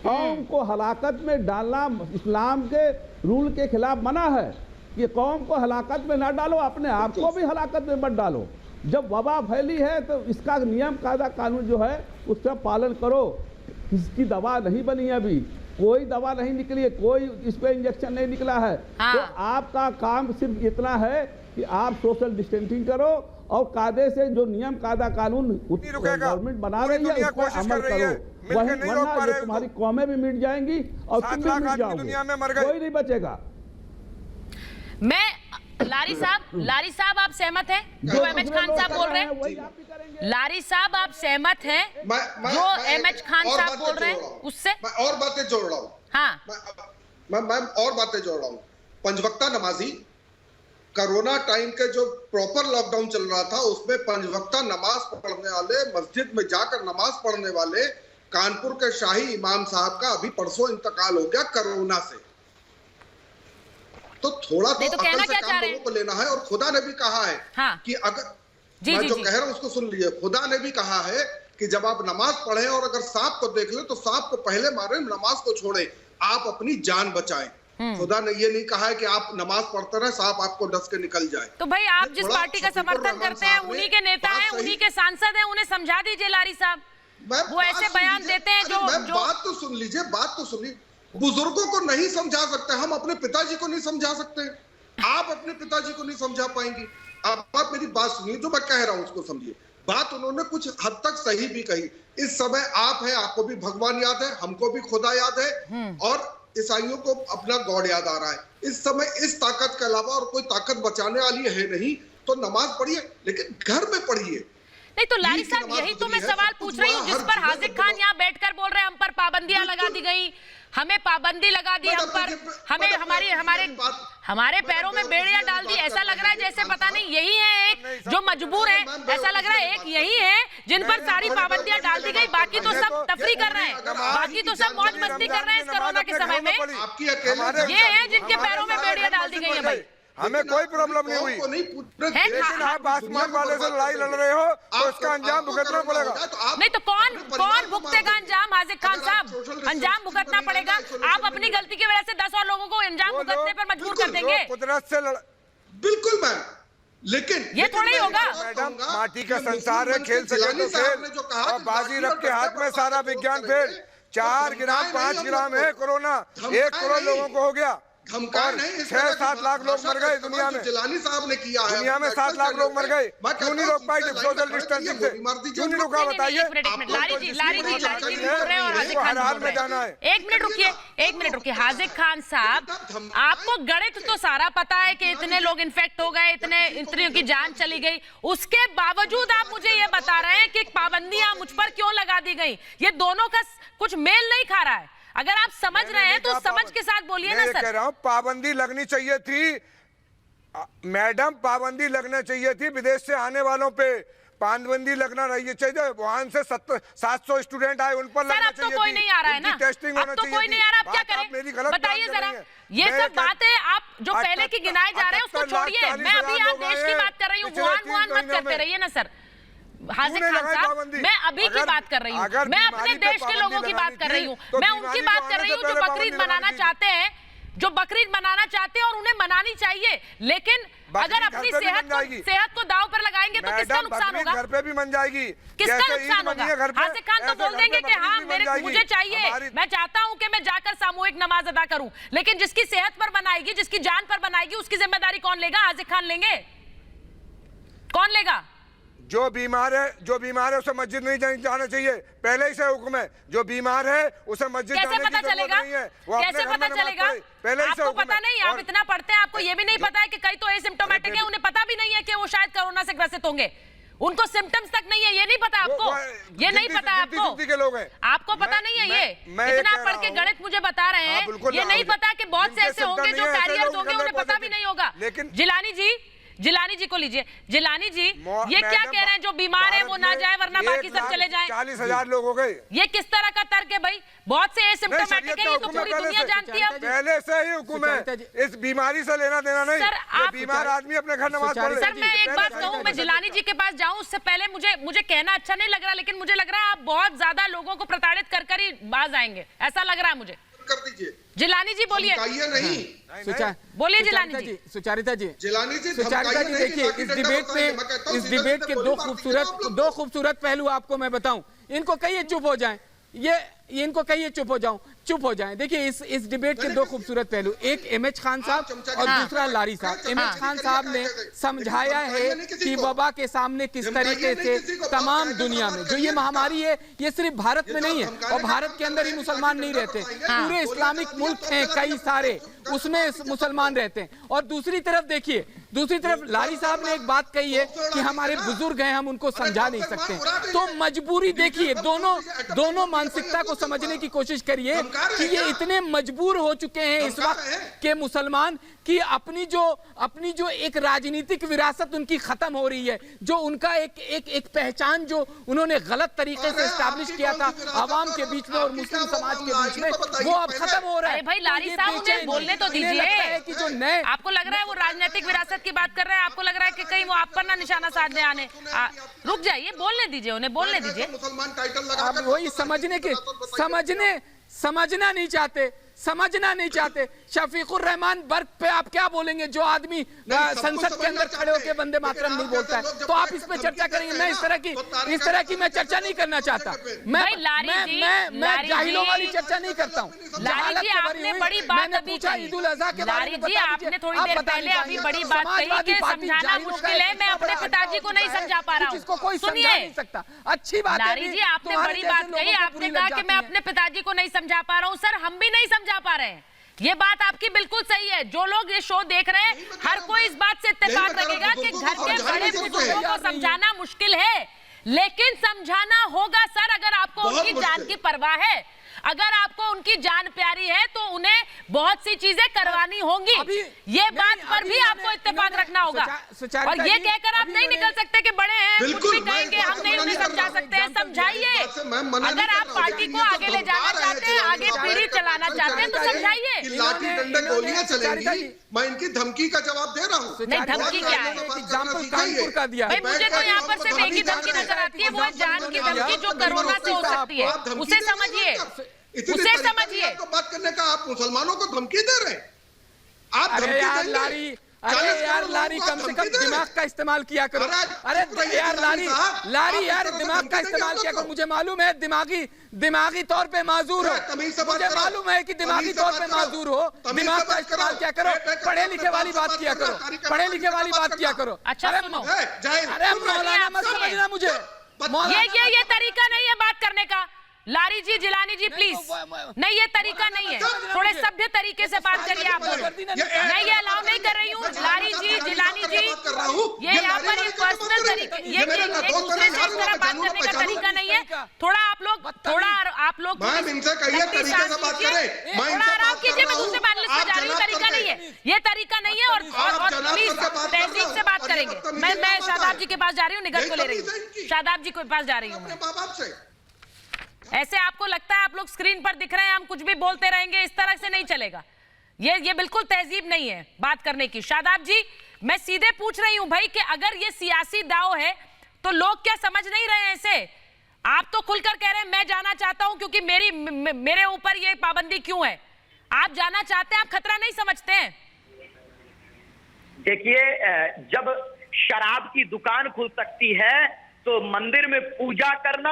S10: कौम को हलाकत में डालना इस्लाम के रूल के खिलाफ मना है कि कौम को हलाकत में ना डालो, अपने आप को भी हलाकत में मत डालो। जब वबा फैली है तो इसका नियम कायदा कानून जो है उसका पालन करो। इसकी दवा नहीं बनी है, अभी कोई दवा नहीं निकली है, कोई इस पे इंजेक्शन नहीं निकला है।
S1: हाँ।
S10: तो आपका काम सिर्फ इतना है कि आप सोशल डिस्टेंसिंग करो और कायदे से जो नियम कायदा कानून गवर्नमेंट बना रही है उस पर अमल करो। वही वरना ये तुम्हारी कौमें भी मिट जाएंगी और तुम भी मिट जाओगे, कोई नहीं बचेगा।
S1: मैं लारी साहब आप सहमत हैं जो एमएच खान साहब बोल रहे हैं? लारी साहब आप सहमत हैं जो एमएच खान साहब बोल रहे हैं उससे?
S11: मैं और बातें जोड़ रहा हूँ।
S1: हाँ,
S11: मैं और बातें जोड़ रहा हूँ। पंचवक्ता नमाजी कोरोना टाइम के जो प्रॉपर लॉकडाउन चल रहा था उसमें पंचवक्ता नमाज पढ़ने वाले, मस्जिद में जाकर नमाज पढ़ने वाले कानपुर के शाही इमाम साहब का अभी परसों इंतकाल हो गया कोरोना से। तो थोड़ा तो अकल से काम लोगों को लेना है। और खुदा ने भी कहा है
S1: हाँ।
S11: कि अगर मैं जो कह रहा हूं उसको सुन लीजिए, खुदा ने भी कहा है कि जब आप नमाज पढ़े और अगर सांप को देख ले तो सांप को पहले मारे, नमाज को छोड़े, आप अपनी जान बचाएं। खुदा ने ये नहीं कहा है कि आप नमाज पढ़ते रहे सांप आपको डस के निकल जाए।
S1: तो भाई आप जिस पार्टी का समर्थन करते हैं उन्हीं के नेता हैं, उन्हीं के सांसद हैं, उन्हें समझा दीजिए लारी साहब। वो ऐसे बयान देते हैं जो
S11: बात तो सुन लीजिए, बात तो सुनिए। बुजुर्गों को नहीं समझा सकते, हम अपने पिताजी को नहीं समझा सकते, आप अपने पिताजी को नहीं समझा पाएंगी। आप मेरी बात सुनिए, जो मैं कह रहा हूं उसको समझिए। बात उन्होंने कुछ हद तक सही भी कही। इस समय आप हैं, आपको भी भगवान याद है, हमको भी खुदा याद है और ईसाइयों को अपना गॉड याद आ रहा है। इस समय इस ताकत के अलावा और कोई ताकत बचाने वाली है नहीं। तो नमाज पढ़िए, लेकिन घर में पढ़िए।
S1: नहीं तो लारी साहब, यही तो मैं सवाल पूछ रही हूँ जिस पर हाजिक खान यहाँ बैठकर बोल रहे हैं हम पर पाबंदियां लगा दी गई, हमें पाबंदी लगा दी, हम पर हमें हमारे पैरों में बेड़ियां डाल दी। ऐसा लग रहा है जैसे पता नहीं यही है एक जो मजबूर है, ऐसा लग रहा है एक यही है जिन पर सारी पाबंदियां डाल दी गई, बाकी तो सब तफरी कर रहे हैं, बाकी तो सब मौज मस्ती कर रहे हैं इस कोरोना के समय में। ये है जिनके पैरों में बेड़ियां डाल दी गई है। भाई
S9: हमें कोई प्रॉब्लम नहीं हुई, लेकिन आप आसमान वाले से लड़ाई लड़ रहे हो तो उसका अंजाम भुगतना पड़ेगा।
S1: नहीं तो कौन भुगतेगा अंजाम? हाजिक खान साहब, अंजाम भुगतना पड़ेगा। आप अपनी गलती की वजह से 10 और लोगों को अंजाम भुगतने पर मजबूर कर देंगे।
S11: कुदरत से बिल्कुल मैम, लेकिन
S1: ये थोड़ा ही होगा।
S9: मैडम, माटी का संसार है, खेल सके तो खेल, और बाजी रब के हाथ में सारा विज्ञान फेल। 4 ग्राम 5 ग्राम है कोरोना, 1 करोड़ लोगों को हो गया, 6-7 लाख लोग मर गए दुनिया में।
S11: जिलानी साहब ने किया है,
S9: दुनिया में 7 लाख लोग मर गए। क्यों नहीं रोक पाए सोशल डिस्टेंसिंग से? क्यों नहीं रोका बताइए? हर हाल में जाना है।
S1: एक मिनट रुकिए हाजिक खान साहब, आपको गणित तो सारा पता है कि इतने लोग इन्फेक्ट हो गए, इतने की जान चली गई, उसके बावजूद आप मुझे ये बता रहे हैं कि पाबंदियां मुझ पर क्यों लगा दी गई? ये दोनों का कुछ मेल नहीं खा रहा है। अगर आप समझ रहे हैं तो समझ के साथ बोलिए ना सर।
S9: मैं कह रहा हूं पाबंदी लगनी चाहिए थी मैडम, पाबंदी लगना चाहिए थी विदेश से आने वालों पे, पाबंदी लगना रही चाहिए। वहां से 700 स्टूडेंट आए, उन पर लगना चाहिए।
S1: अब तो कोई नहीं आ रहा है ना, अब तो कोई नहीं आ रहा, आप क्या करें बताइए जरा। ये सब बातें आप जो पहले की गिनाए जा रहे हैं उसको छोड़िए, मैं अभी आप देश की बात कर रही हूँ, वुहान मत करते रहिए ना सर। हाजिक खान साहब, मैं अभी की बात कर रही हूँ, मैं अपने देश के लोगों की बात कर रही हूँ, मैं उनकी बात कर रही हूँ जो बकरीद मनाना चाहते हैं, जो बकरीद मनाना चाहते हैं और उन्हें मनानी चाहिए, लेकिन अगर अपनी सेहत को दांव पर लगाएंगे तो किसका नुकसान होगा?
S9: घर पे भी मन जाएगी,
S1: किसका नुकसान होगा? हासिफ खान तो बोल देंगे कि हाँ मुझे चाहिए, मैं चाहता हूं कि मैं जाकर सामूहिक नमाज अदा करूं, लेकिन जिसकी सेहत पर बनाएगी, जिसकी जान पर बनाएगी, उसकी जिम्मेदारी कौन लेगा? हासिफ खान लेंगे? कौन लेगा?
S9: जो बीमार है उसे मस्जिद नहीं जाना चाहिए, पहले ही से हुक्म है। जो बीमार है उसे मस्जिद जाने की जरूरत नहीं है।
S1: कैसे पता चलेगा? आपको पता नहीं, आप इतना पढ़ते हैं, आपको ये भी नहीं पता है कि कई तो एसिम्प्टोमेटिक है, उन्हें पता भी नहीं है कि वो शायद कोरोना से ग्रसित होंगे, उनको सिम्टम्स तक नहीं है, ये नहीं पता आपको? ये नहीं पता आपको? आपको पता नहीं है? ये इतना पढ़ के गणित मुझे बता रहे हैं, ये नहीं पता कि बहुत से ऐसे होंगे जो कैरियर्स होंगे, उन्हें पता भी नहीं होगा। जिलानी जी को लीजिए। जिलानी जी, ये क्या कह रहे हैं, जो बीमार है वो ना जाए वरना बाकी सब चले जाएं?
S9: 40,000 लोग हो गए।
S1: ये किस तरह का तर्क है भाई? बहुत से एसिम्प्टोमेटिक है, ये तो पूरी दुनिया जानती है।
S9: पहले से ही हुक्म है, इस बीमारी से लेना देना नहीं। सर, बीमार आदमी अपने घर नमाज पढ़ ले।
S1: सर, मैं एक बात कहूँ, मैं जिलानी जी के पास जाऊँ उससे पहले मुझे कहना अच्छा नहीं लग रहा, लेकिन मुझे लग रहा है आप बहुत ज्यादा लोगों को प्रताड़ित कर ही बाज आएंगे, ऐसा लग रहा है मुझे।
S11: कर दीजिए।
S1: जिलानी जी बोलिए। बोलिए जिलानी जी।
S6: सुचारिता जी
S11: देखिए,
S6: इस डिबेट के दो खूबसूरत पहलू आपको मैं बताऊं। इनको कहिए चुप हो जाएं, ये इनको कहिए चुप हो जाएं। देखिए इस डिबेट के दो खूबसूरत पहलू, एक एमएच खान साहब और दूसरा लारी साहब। एमएच खान साहब ने समझाया है कि वबा के सामने किस तरीके से तमाम दुनिया में जो ये महामारी है, ये सिर्फ भारत में नहीं है और भारत के अंदर ही मुसलमान नहीं रहते, पूरे इस्लामिक मुल्क हैं कई सारे, उसमें मुसलमान रहते हैं। और दूसरी तरफ लारी साहब ने एक बात कही है कि हमारे बुजुर्ग हैं, हम उनको समझा नहीं सकते। तो मजबूरी देखिए, दोनों मानसिकता को समझने की कोशिश करिए कि ये इतने मजबूर हो चुके हैं इस वक्त के मुसलमान कि अपनी जो एक राजनीतिक विरासत उनकी खत्म हो रही है, जो उनका एक पहचान जो उन्होंने गलत तरीके से एस्टैब्लिश किया था आवाम के बीच में और मुस्लिम समाज के बीच में, वो अब खत्म हो रहा है।
S1: भाई लारी साहब मुझे बोलने तो दीजिए कि जो नए, आपको लग रहा है वो राजनीतिक विरासत की बात कर रहे हैं, आपको लग रहा है कि कहीं वो आप पर ना निशाना साधने आने, रुक जाइए, बोलने दीजिए, उन्हें बोलने दीजिए।
S6: आप वही समझना नहीं चाहते। शफीकुर रहमान बर्ग पे आप क्या बोलेंगे, जो आदमी संसद के अंदर खड़े होकर वंदे मातरम नहीं बोलता है, तो आप इस पे चर्चा करेंगे। मैं इस तरह की मैं चर्चा नहीं करना चाहता। मैं जाहिलों वाली चर्चा नहीं करता हूँ।
S1: आपने बड़ी बात अभी कही,
S6: ईद उल अज़हा के बारे में
S1: जी आपने थोड़ी देर पहले अभी बड़ी बात कही कि समझाना मुश्किल है, मैं अपने पिताजी को नहीं समझा पा रहा हूँ।
S6: कोई समझा नहीं सकता। अच्छी बात है
S1: लारी जी, आपने बड़ी बात कही, आपने कहा कि मैं अपने पिताजी को नहीं समझा पा रहा हूँ। सर, हम भी नहीं समझा पा रहे हैं, ये बात आपकी बिल्कुल सही है। जो लोग ये शो देख रहे हैं, हर कोई इस बात से इत्तेफाक रखेगा कि घर के बड़े बुजुर्गों को समझाना मुश्किल है, लेकिन समझाना होगा सर। अगर आपको उनकी जान की परवाह है, अगर आपको उनकी जान प्यारी है, तो उन्हें बहुत सी चीजें करवानी होंगी। ये बात पर भी आपको इत्तेफाक रखना होगा। और ये कहकर आप नहीं निकल सकते कि बड़े हैं, कुछ भी कहेंगे, हम नहीं उन्हें समझा सकते हैं। समझाइए, अगर आप पार्टी को आगे ले जाना चाहते हैं, आगे पीढ़ी चलाना चाहते हैं, तो समझाइए।
S11: लाठी डंडे गोलियां चलेंगी, मैं इनकी धमकी का जवाब दे रहा हूँ।
S1: नहीं, धमकी क्या है?
S6: एग्जाम्पल कानपुर का दिया।
S1: भाई मुझे तो यहाँ पर सिर्फ एक ही धमकी नजर आती है, वो है जान की धमकी जो कोरोना से हो सकती है। उसे समझिए, उसे समझिए।
S11: तो बात करने का आप मुसलमानों को धमकी दे रहे हैं। आप
S6: अरे यार लारी, कम से कम दिमाग का इस्तेमाल किया करो। अरे यार लारी यार दिमाग का इस्तेमाल किया करो। मुझे मालूम है दिमागी तौर पे माजूर हो, मुझे मालूम है कि दिमागी तौर पे माजूर हो। दिमाग का इस्तेमाल क्या करो, पढ़े लिखे वाली बात किया करो।
S1: अच्छा सुनो,
S6: अरे मौलाना मत समझना मुझे,
S1: ये तरीका नहीं है बात करने का। लारी जी, जिलानी जी प्लीज, नहीं ये तरीका नहीं है, थोड़े सभ्य तरीके से बात करिए आप लोग। मैं ये अलाउ नहीं कर रही हूँ। लारी जी, जिलानी जी, ये यहाँ पर एक पर्सनल तरीके, ये एक दूसरे से इस तरह बात करने का तरीका नहीं है। थोड़ा आप लोग थोड़ा आराम कीजिए। मैं दूसरे पैनलिस्ट में जा रही हूँ, तरीका नहीं है, ये तरीका नहीं है। और प्लीज तहजीब से बात करेंगे। मैं शादाब जी के पास जा रही हूँ, निगत को ले रही हूँ, शादाब जी के पास जा रही हूँ। ऐसे आपको लगता है आप लोग स्क्रीन पर दिख रहे हैं, हम कुछ भी बोलते रहेंगे, इस तरह से नहीं चलेगा। ये बिल्कुल तहजीब नहीं है बात करने की। शादाब जी, मैं सीधे पूछ रही हूं भाई कि अगर ये सियासी दाव है तो लोग क्या समझ नहीं रहे हैं इसे? आप तो खुलकर कह रहे हैं मैं जाना चाहता हूं क्योंकि मेरे ऊपर ये पाबंदी क्यों है। आप जाना चाहते हैं, आप खतरा नहीं समझते हैं?
S5: देखिए, जब शराब की दुकान खुल सकती है तो मंदिर में पूजा करना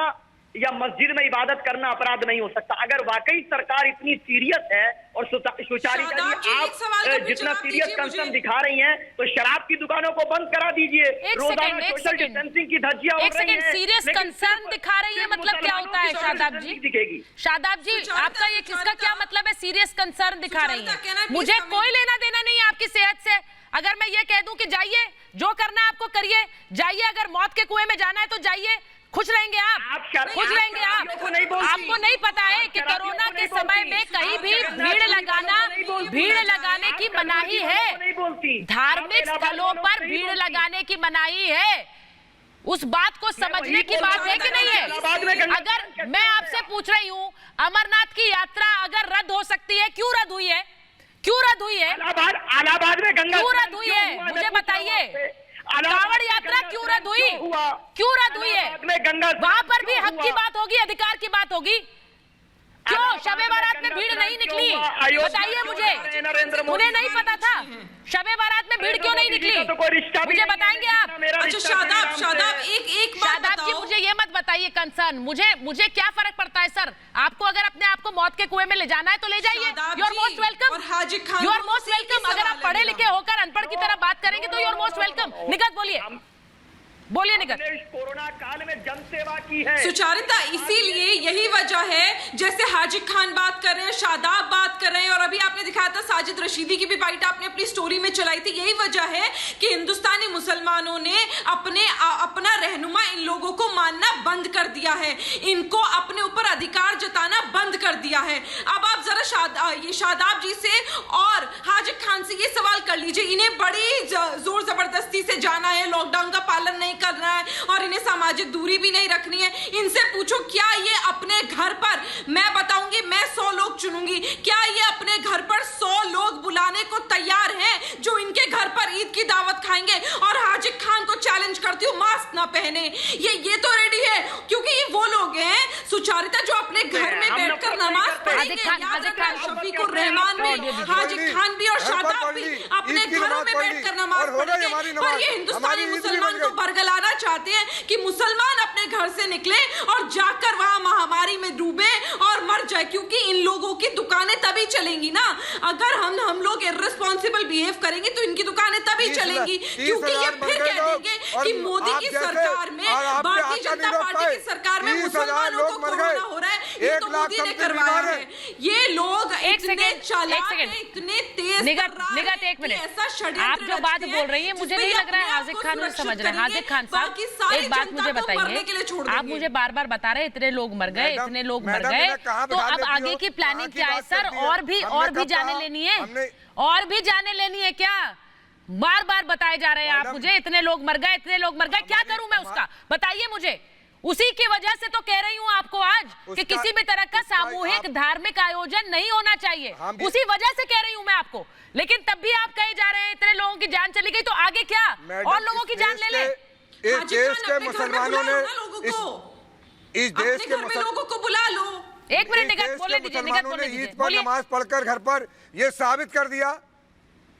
S5: या मस्जिद में इबादत करना अपराध नहीं हो सकता। अगर वाकई सरकार इतनी सीरियस है और सुचारू आप जितना सीरियस कंसर्न दिखा रही हैं, तो शराब की दुकानों को बंद करा दीजिए। रोजाना सोशल डिस्टेंसिंग की धज्जियां उड़ रही हैं।
S1: सीरियस कंसर्न दिखा रही है मतलब क्या होता है शादाब जी?
S5: दिखेगी
S1: शादाब जी, आपका ये किसका क्या मतलब है सीरियस कंसर्न दिखा रही है? मुझे कोई लेना देना नहीं है आपकी सेहत से। अगर मैं ये कह दूं कि जाइए, जो करना है आपको करिए, जाइए, अगर मौत के कुएं में जाना है तो जाइए, खुश रहेंगे आप, खुश रहेंगे आप। आपको नहीं पता है कि कोरोना के समय में कहीं भी भीड़ लगाने की मनाही है। धार्मिक स्थलों पर भीड़ लगाने की मनाही है। उस बात को समझने की बात है कि नहीं है? अगर मैं आपसे पूछ रही हूँ, अमरनाथ की यात्रा अगर रद्द हो सकती है, क्यों रद्द हुई है? क्यों रद्द हुई है?
S5: इलाहाबाद में गंगा
S1: क्यों रद्द हुई है? मुझे बताइए, कांवड़ यात्रा क्यों रद्द हुई? क्यों रद्द हुई है? वहां पर भी हक की बात होगी, अधिकार की बात होगी। क्यों शबे बारात में भीड़ नहीं निकली? बताइए मुझे, उन्हें नहीं पता था शबे बारात में भीड़ क्यों नहीं निकली? मुझे बताएंगे आप?
S7: अच्छा शादाब, एक बात
S1: शादाब जी, मुझे ये मत बताइए कंसर्न, मुझे क्या फर्क पड़ता है सर? आपको अगर अपने आप को मौत के कुएं में ले जाना है तो ले जाइए, you are most welcome, you are most welcome. अगर आप पढ़े लिखे होकर अनपढ़ की तरह बात करेंगे तो यू आर मोस्ट वेलकम। निगत बोलिए निगत।
S5: कोरोना काल में जनसेवा की है
S7: सुचारिता, इसीलिए यही वजह है, जैसे हाजी खान बात कर रहे हैं, शादाब बात कर रहे हैं, और अभी आपने दिखाया था साजिद रशीदी की भी बाइट आपने अपनी स्टोरी में चलाई थी। यही वजह है कि हिंदुस्तानी मुसलमानों ने अपना रहनुमा इन लोगों को मानना बंद कर दिया है, इनको अपने ऊपर अधिकार जताना बंद कर दिया है। अब आप जरा ये शादाब जी से और हाजी खान से ये सवाल कर लीजिए, इन्हें बड़ी जोर जबरदस्ती से जाना है, लॉकडाउन का पालन नहीं करना है और इन्हें सामाजिक दूरी भी नहीं रखनी है। इनसे पूछो, क्या ये अपने घर पर, मैं बताऊंगी, मैं 100 लोग चुनूंगी, क्या ये अपने घर पर 100 लोग बुलाने को तैयार हैं जो इनके घर पर ईद की दावत खाएंगे? और हाजिक खान को चैलेंज करती हूँ, मास्क ना पहने, ये तो रेडी है, क्योंकि ये वो लोग हैं सुचारिता जो अपने घर में बैठकर नमाज पढ़ेंगे। शफीकुर रहमान भी, हाजिक खान भी और शादाब भी अपने घरों में बैठकर नमाज पढ़ेंगे। पर ये हिंदुस्तानी मुसलमान को बरगलाना चाहते हैं कि मुसलमान अपने घर से निकले और जाकर वहां महामारी में डूबे और मर जाए, क्योंकि इन लोगों की दुकानें तभी चलेंगी ना। अगर हम लोग इर्रेस्पॉन्सिबल बिहेव करेंगे तो इनकी दुकानें तभी चलेंगी, क्योंकि ये फिर कह देंगे कि मोदी की सरकार में, भारतीय जनता पार्टी की सरकार में मुसलमानों को कोरोना हो रहा है, ये तो मोदी ने करवाया है। ये लोग इतने चालाक हैं, इतने तेज,
S1: निगत एक मिनट,
S7: ऐसा षड्यंत्र
S1: आप जो बात बोल रही है मुझे नहीं लग रहा है हाजिक खान मुझे समझ रहे हैं। हाजिक खान साहब, एक बात मुझे बताइए, आप मुझे बार बार बता रहे इतने लोग मर गए, इतने लोग मर गए, तो अब आगे की प्लानिंग क्या है सर? और भी जाने लेनी है, और भी जाने लेनी है क्या? बार बार बताए जा रहे हैं आप मुझे, इतने लोग मर गए, इतने लोग मर गए, क्या करूं मैं उसका? बताइए मुझे। उसी की वजह से तो कह रही हूं आपको आज कि किसी भी तरह का सामूहिक धार्मिक आयोजन नहीं होना चाहिए, उसी वजह से कह रही हूं मैं आपको। लेकिन तब भी आप कहे जा रहे हैं इतने लोगों की जान चली गई, तो आगे क्या? और लोगों की जान ले ले।
S9: इस देश के मुसलमानों ने, इस देश के
S7: लोगों को बुला लो।
S1: एक मिनट निगत बोले दीजिए, निगत बोले दीजिए।
S9: ईद पर नमाज पढ़कर घर पर ये साबित कर दिया,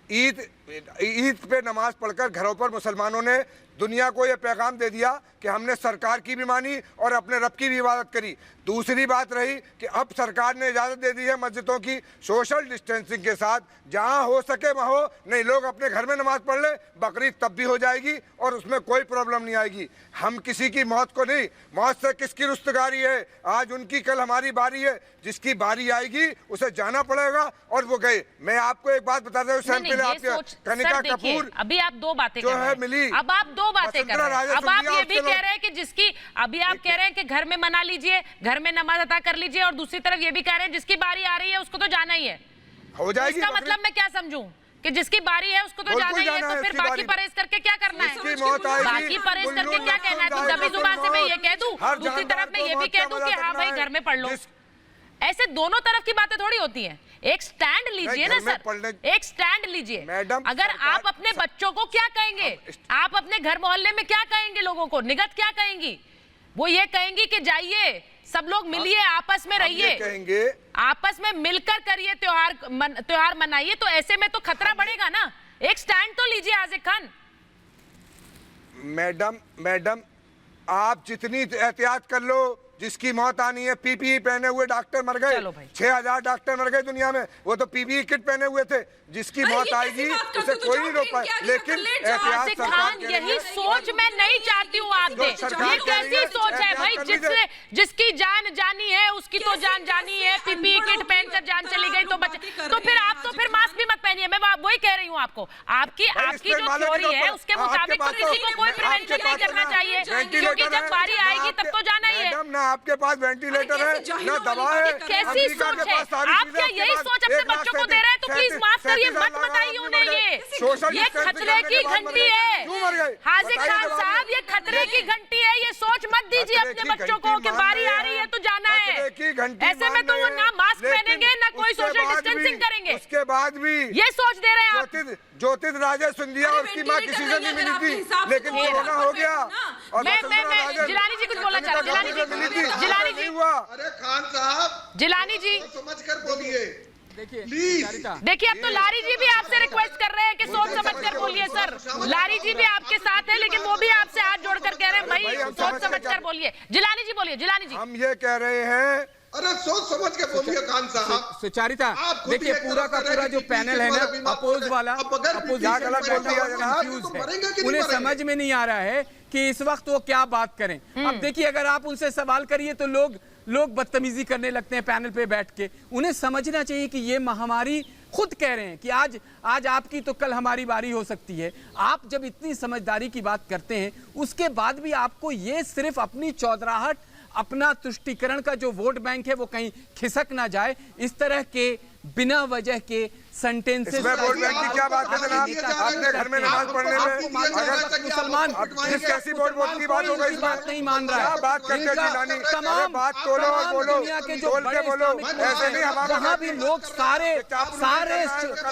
S9: ईद पे नमाज पढ़कर घरों पर मुसलमानों ने दुनिया को ये पैगाम दे दिया कि हमने सरकार की भी मानी और अपने रब की भी इबादत करी। दूसरी बात रही कि अब सरकार ने इजाज़त दे दी है मस्जिदों की सोशल डिस्टेंसिंग के साथ, जहां हो सके वहाँ हो, नहीं लोग अपने घर में नमाज पढ़ ले, बकरीद तब भी हो जाएगी और उसमें कोई प्रॉब्लम नहीं आएगी। हम किसी की मौत को नहीं, मौत से किसकी रुस्तगारी है? आज उनकी, कल हमारी बारी है, जिसकी बारी आएगी उसे जाना पड़ेगा और वो गए। मैं आपको एक बात बता दूं, कनिका कपूर,
S1: अभी आप दो बातें
S9: जो है मिली,
S1: अब आप दो बातें कर रहे हैं। अब आप ये भी कह रहे हैं कि जिसकी, अभी आप कह रहे हैं कि घर में मना लीजिए, घर में नमाज अदा कर लीजिए, और दूसरी तरफ ये भी कह रहे हैं जिसकी बारी आ रही है उसको तो जाना ही है।
S9: हो जाएगी।
S1: इसका मतलब मैं क्या समझूं कि जिसकी बारी है उसको तो जाना ही है, तो फिर बाकी परहेज करके क्या करना है? बाकी परहेज करके क्या कहना है? तो दबी जुबान से मैं ये कह दूं, दूसरी तरफ मैं ये भी कह दूं कि हाँ भाई घर में पढ़ लो। ऐसे दोनों तरफ की बातें थोड़ी होती हैं। एक स्टैंड लीजिए ना सर, एक स्टैंड लीजिए। अगर आप अपने बच्चों को क्या कहेंगे, आप अपने घर मोहल्ले में क्या कहेंगे लोगों को, निगत क्या कहेंगी? वो ये कहेंगी कि जाइए सब लोग मिलिए, आपस में रहिए,
S9: कहेंगे
S1: आपस में मिलकर करिए, त्योहार मनाइए, तो ऐसे में तो खतरा बढ़ेगा ना। एक स्टैंड तो लीजिए आज़िक खान।
S9: मैडम आप जितनी एहतियात कर लो, जिसकी मौत आनी है, पीपीई पहने हुए डॉक्टर मर गए, 6000 डॉक्टर मर गए दुनिया में, वो तो पीपीई किट पहने हुए थे। जिसकी मौत आएगी उसे कोई नहीं रोक पाए, लेकिन एहतियात सरकार
S1: यही सोच मैं नहीं चाहती हूँ आप दें। ये कैसी सोच है भाई, जिसकी जान जानी है उसकी तो जान जानी है, पीपीई किट पहनकर जान चली गई तो बचे, तो फिर आप तो फिर मास्क भी मत पहनिए। मैं वही कह रही हूँ आपको, आपकी जो थ्योरी है उसके मुताबिक तो किसी को कोई प्रिवेंशन नहीं करना चाहिए, क्योंकि जब बारी आएगी तब तो जाना ही है।
S9: ना आपके पास वेंटिलेटर है ना दवा है,
S1: कैसी सोच है? आप क्या यही सोच अपने बच्चों को दे रहे हैं? तो प्लीज माफ करिए, मत बताइए उन्हें ये खतरे की घंटी है। हाजिर खान साहब, ये खतरे की घंटी है, ये सोच मत दीजिए अपने बच्चों को कि बारी आ रही है तो जाना है। ऐसे में तो वो ना मास्क पहनेंगे ना कोई सोशल डिस्टेंसिंग करेंगे।
S9: उसके बाद भी
S1: ये सोच दे रहे हैं आप।
S9: ज्योतिष राजे सिंधिया और उसकी माँ किसी से नहीं मिली थी, लेकिन कोरोना हो गया। और
S1: मैं जिलानी जी कुछ बोलना चाह रहा हूँ। जिलानी जी,
S11: अरे खान साहब,
S1: जिलानी जी
S11: समझ कर बोलिए।
S1: देखिए अब तो लारी जी भी आपसे रिक्वेस्ट कर रहे हैं कि सोच समझ कर बोलिए। सर लारी जी भी आपके साथ है, लेकिन वो भी आपसे हाथ जोड़कर कह रहे हैं भाई सोच समझ कर बोलिए। जिलानी जी बोलिए। जिलानी जी,
S9: हम ये कह रहे हैं,
S11: अरे सोच समझ के बोलिए खान साहब।
S6: सुचारिता, देखिए पूरा का पूरा जो पैनल है ना, अपोज वाला, उन्हें समझ में नहीं आ रहा है कि इस वक्त वो क्या बात करें। अब देखिए अगर आप उनसे सवाल करिए तो लोग बदतमीजी करने लगते हैं पैनल पे बैठ के। उन्हें समझना चाहिए कि ये महामारी खुद कह रहे हैं कि आज आपकी तो कल हमारी बारी हो सकती है। आप जब इतनी समझदारी की बात करते हैं, उसके बाद भी आपको ये सिर्फ अपनी चौधराहट, अपना तुष्टीकरण का जो वोट बैंक है वो कहीं खिसक ना जाए, इस तरह के बिना वजह के सेंटेंसेस।
S9: वोट बैंक की क्या बात है जनाब? अपने घर में नमाज पढ़ने में अगर
S6: मुसलमान
S9: जिस कैसी वोट की बात होगा, इस
S6: बात नहीं मान रहा है।
S9: बात करते जिलानी,
S6: तमाम
S9: बात तोलो और बोलो,
S6: दुनिया के जो बड़े
S9: बोलो, ऐसे नहीं हमारा
S6: वहाँ भी लोग सारे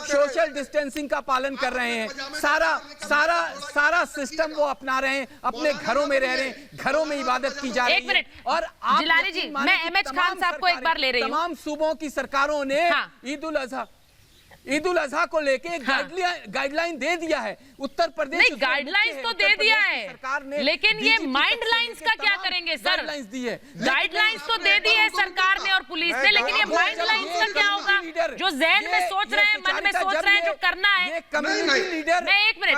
S6: सोशल डिस्टेंसिंग का पालन कर रहे हैं। सारा सिस्टम वो अपना रहे हैं, अपने घरों में रह रहे हैं, घरों में इबादत की जा रही है।
S1: एक मिनट,
S6: और
S1: जिलानी जी, मैं एमएच खान साहब को एक बार ले रही हूँ।
S6: तमाम सूबों की सरकारों ने ईद उल अजहा को लेके गाइडलाइन दे दिया है। उत्तर प्रदेश
S1: नहीं, गाइडलाइंस तो दे दिया है सरकार ने, लेकिन ये माइंड लाइंस का क्या करेंगे सर?
S6: गाइडलाइंस दी है,
S1: गाइडलाइंस तो दे दी है सरकार ने और पुलिस ने, लेकिन ये माइंड लाइंस का क्या होगा? जो जहन में सोच रहे हैं, मन में सोच रहे हैं, जो करना है।
S6: कम्युनिटी लीडर,
S1: मैं एक मिनट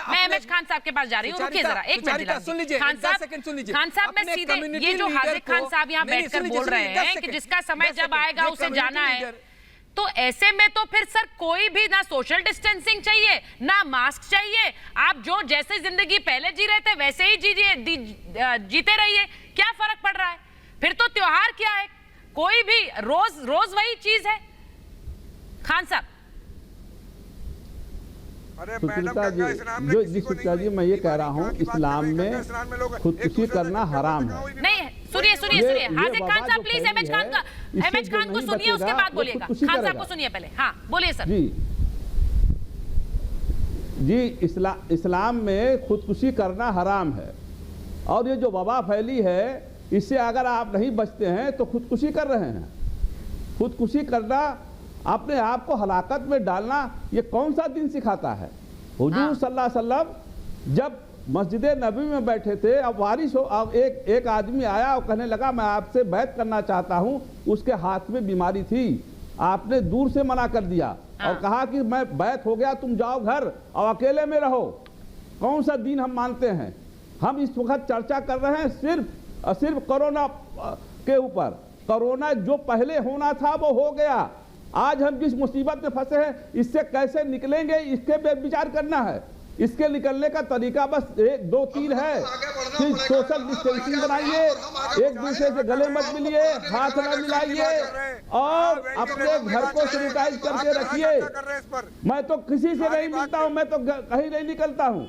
S1: मैं एमएच खान साहब के पास जा रही हूँ। रुकिए जरा, एक मिनट
S6: सुन लीजिए
S1: खान साहब, मैं सीधे ये जो हाजिर खान साहब यहाँ बैठकर बोल रहे हैं कि जिसका समय जब आएगा उसे जाना है, तो ऐसे में तो फिर सर कोई भी ना सोशल डिस्टेंसिंग चाहिए ना मास्क चाहिए। आप जो जैसे जिंदगी पहले जी रहे थे वैसे ही जीते रहिए, क्या फर्क पड़ रहा है? फिर तो त्योहार क्या है, कोई भी रोज वही चीज है। खान साहब,
S10: सुचिता जी, मैं ये कह रहा हूँ इस्लाम में खुदकुशी करना हराम है।
S1: नहीं, सुनिए हाजिर खान साहब प्लीज एमएच खान को सुनिए, उसके बाद बोलिएगा। खान साहब को सुनिए पहले। हाँ बोलिए सर।
S10: जी इस्लाम में खुदकुशी करना हराम है, और ये जो वबा फैली है इससे अगर आप नहीं बचते हैं तो खुदकुशी कर रहे हैं। खुदकुशी करना, अपने आप को हलाकत में डालना, ये कौन सा दिन सिखाता है? हुजूर सल्लल्लाहु अलैहि वसल्लम जब मस्जिद नबी में बैठे थे, अब बारिश हो, अब एक आदमी आया और कहने लगा मैं आपसे बैत करना चाहता हूं। उसके हाथ में बीमारी थी, आपने दूर से मना कर दिया और कहा कि मैं बैत हो गया, तुम जाओ घर और अकेले में रहो। कौन सा दिन हम मानते हैं? हम इस वक्त चर्चा कर रहे हैं सिर्फ कोरोना के ऊपर। कोरोना जो पहले होना था वो हो गया। आज हम जिस मुसीबत में फंसे हैं, इससे कैसे निकलेंगे, इसके पे विचार करना है। इसके निकलने का तरीका बस 1 2 3 है। फिर सोशल डिस्टेंसिंग बनाइए, एक दूसरे से गले मत मिलिए, हाथ न मिलाइए और अपने घर को सैनिटाइज करके रखिए। मैं तो किसी से नहीं मिलता हूँ, मैं तो कहीं नहीं निकलता हूँ।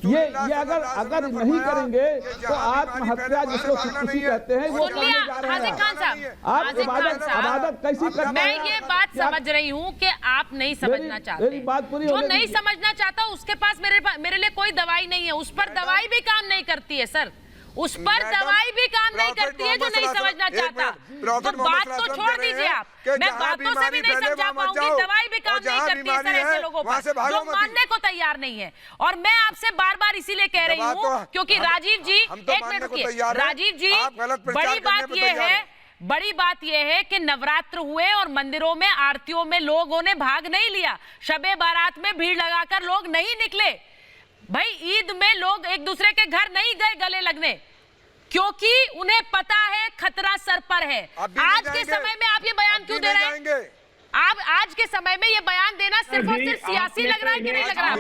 S10: ये अगर नहीं करेंगे तो आत्महत्या जिसको खुदकुशी कहते हैं वो करने जा रहे हैं। आप इबादत कैसी करते हैं?
S1: मैं ये बात समझ रही हूँ कि आप नहीं समझना चाहते। जो नहीं समझना चाहता उसके पास मेरे लिए कोई दवाई नहीं है, उस पर दवाई भी काम नहीं करती है सर। उस पर दवाई भी काम नहीं करती है जो नहीं समझना चाहता। तो बात तो छोड़ दीजिए आप, मैं बातों से भी नहीं समझा पाऊंगी, दवाई भी काम नहीं करती है ऐसे लोगों पर जो मानने को तैयार नहीं है। और मैं आपसे बार बार इसीलिए कह रही हूँ क्योंकि राजीव जी, एक मिनट रुकिए राजीव जी, बड़ी बात यह है कि नवरात्र हुए और मंदिरों में आरतियों में लोगों ने भाग नहीं लिया, शबे बारात में भीड़ लगाकर लोग नहीं निकले। भाई ईद में लोग एक दूसरे के घर नहीं गए गले लगने, क्योंकि उन्हें पता है खतरा सर पर है। आज के समय में आप ये बयान क्यों दे रहे हैं? आप आज के समय में ये बयान देना सिर्फ और सिर्फ सियासी लग रहा है कि नहीं लग रहा है?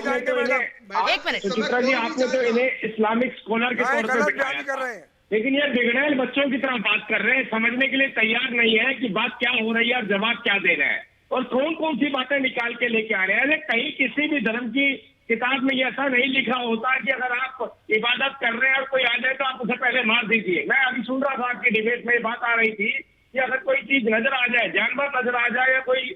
S1: एक मिनट
S8: सुचित्रा जी, आपने तो इन्हें इस्लामिक स्कॉलर के तौर पर बिठाया था, लेकिन ये बिगड़ैल बच्चों की तरह बात कर रहे हैं, समझने के लिए तैयार नहीं है कि बात क्या हो रही है और जवाब क्या दे रहे हैं और कौन कौन सी बातें निकाल के लेके आ रहे हैं। कहीं किसी भी धर्म की किताब में ऐसा नहीं लिखा होता कि अगर आप इबादत कर रहे हैं और कोई आ जाए तो आप उसे पहले मार दीजिए। मैं अभी सुन रहा था आपकी डिबेट में बात आ रही थी कि अगर कोई चीज नजर आ जाए, जानवर नजर आ जाए या कोई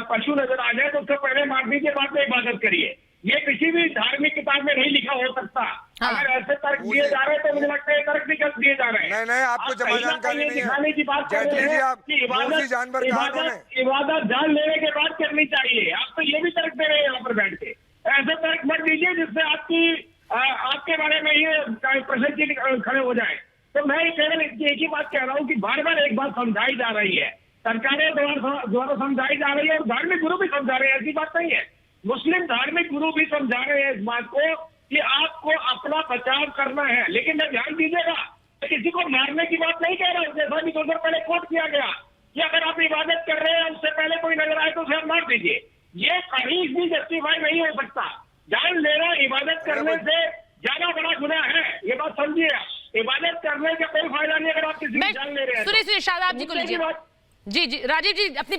S8: पशु नजर आ जाए तो उससे पहले मार दीजिए, बाद में इबादत करिए। ये किसी भी धार्मिक किताब में नहीं लिखा हो सकता। अगर ऐसे तर्क दिए जा रहे हैं तो मुझे लगता है तर्क भी गलत दिए जा रहे हैं।
S9: नहीं, आपको जमा जानकारी नहीं है
S8: की बात कर रहे हैं कि इबादत जान लेने के बाद करनी चाहिए। आप तो ये भी तर्क दे रहे हैं यहाँ पर बैठ के। ऐसे तर्क मत दीजिए जिससे आपके बारे में ये प्रश्न खड़े हो जाए। तो मैं केवल एक ही बात कह रहा हूँ कि बार बार एक बात समझाई जा रही है, सरकारें द्वारा समझाई जा रही है और धार्मिक गुरु भी समझा रहे हैं, ऐसी बात नहीं है। मुस्लिम धार्मिक गुरु भी समझा रहे हैं इस बात को कि आपको अपना बचाव करना है। लेकिन ध्यान दीजिएगा, किसी को मारने की बात नहीं कह रहा हूं, जैसा भी थोड़ी पहले कोट किया गया कि अगर आप इबादत कर रहे हैं उससे पहले कोई नजर आए तो उसे मार दीजिए। ये कहीं भी जस्टिफाई नहीं हो सकता। जान लेना इबादत करने से ज्यादा बड़ा गुनाह है, ये बात समझिए। इबादत करने का कोई फायदा नहीं अगर आप किसी की जान ले रहे हैं।
S1: सुनिए शादाब जी को लीजिए। जी जी राजीव जी अपनी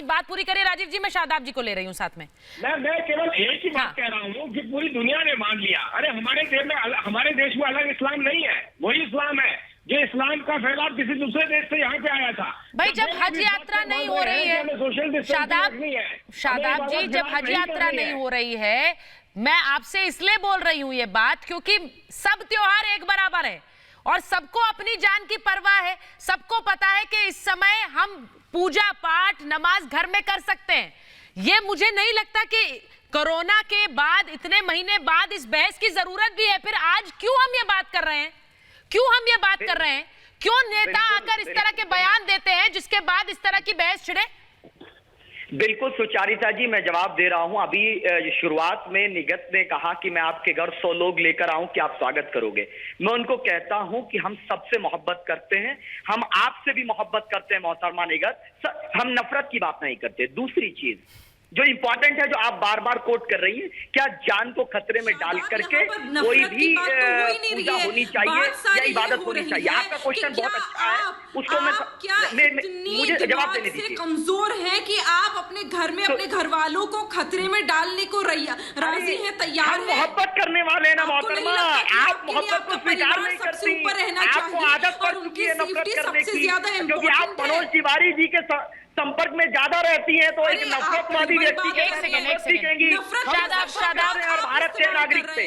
S1: बात पूरी करिए। राजीव जी मैं शादाब जी को ले रही हूँ साथ में।
S8: मैं केवल एक ही बात कह रहा हूँ कि पूरी दुनिया ने मान लिया। अरे हमारे देश में अलग इस्लाम नहीं है, वही इस्लाम है जो इस्लाम का फैलाव किसी दूसरे देश से यहाँ पे आया था।
S1: भाई जब हज यात्रा नहीं हो रही है शादाब जी, जब हज यात्रा नहीं हो रही है, मैं आपसे इसलिए बोल रही हूँ ये बात क्योंकि सब त्योहार एक बराबर है और सबको अपनी जान की परवाह है। सबको पता है कि इस समय हम पूजा पाठ नमाज घर में कर सकते हैं। ये मुझे नहीं लगता कि कोरोना के बाद इतने महीने बाद इस बहस की जरूरत भी है। फिर आज क्यों हम ये बात कर रहे हैं? क्यों नेता आकर इस तरह के बयान देते हैं जिसके बाद इस तरह की बहस छिड़े?
S5: बिल्कुल सुचारिता जी, मैं जवाब दे रहा हूं। अभी शुरुआत में निगत ने कहा कि मैं आपके घर 100 लोग लेकर आऊं कि आप स्वागत करोगे। मैं उनको कहता हूं कि हम सबसे मोहब्बत करते हैं, हम आपसे भी मोहब्बत करते हैं मोहतरमा निगत, हम नफरत की बात नहीं करते। दूसरी चीज जो इंपॉर्टेंट है, जो आप बार बार कोट कर रही हैं, क्या जान को खतरे में डाल करके कोई भी पूजा होनी चाहिए या इबादत होनी चाहिए? आपका क्वेश्चन बहुत अच्छा है, उसको मुझे जवाब देने दीजिए।
S7: कमजोर है कि आप अपने घर में अपने घर वालों को खतरे में डालने को राजी हैं, तैयार हैं।
S5: मोहब्बत करने वाले ना मोहतरमा, आप मोहब्बत को स्वीकार नहीं करती, आपको आदत पड़ चुकी है नफरत करने की, क्योंकि आप मनोज तिवारी जी के संपर्क में ज्यादा रहती हैं तो एक नफरतवादी व्यक्ति के सीखेंगी। हर भारत के नागरिक से,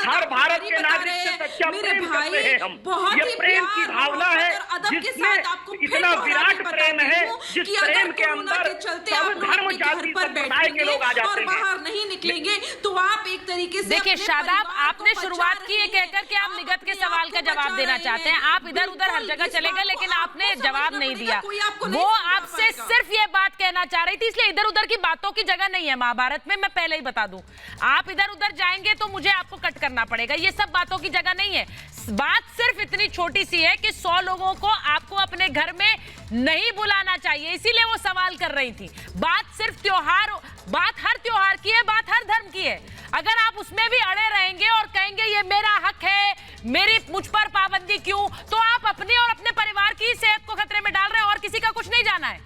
S5: हर भारत के नागरिक से सच्चा प्रेम करते हैं हम। ये प्रेम की भावना है जिसमें इतना विराट प्रेम है, जिस प्रेम के अंदर सब धर्म जाति संप्रदाय के लोग आ जाते हैं।
S7: बाहर नहीं निकलेंगे तो आप एक तरीके से
S1: देखिए शादाब, आपने शुरुआत की है कहकर कि आप निगत के सवाल का जवाब देना चाहते हैं। आप इधर उधर हर जगह चले गए लेकिन आपने जवाब नहीं दिया। वो आपसे सिर्फ ये बात कहना चाह रही थी, इसलिए इधर उधर की बातों की जगह नहीं है महाभारत में, मैं पहले ही बता दूं। आप इधर उधर जाएंगे तो मुझे आपको कट करना पड़ेगा, ये सब बातों की जगह नहीं है। बात सिर्फ इतनी छोटी सी है कि 100 लोगों को आपको अपने घर में नहीं बुलाना चाहिए, इसीलिए वो सवाल कर रही थी। बात सिर्फ बात हर त्योहार की है, बात हर धर्म की है। अगर आप उसमें भी अड़े रहेंगे और कहेंगे ये मेरा हक है, मुझ पर पाबंदी क्यों, तो आप अपनी और अपने परिवार की सेहत को खतरे में डाल रहे हैं और किसी का कुछ नहीं जाना है,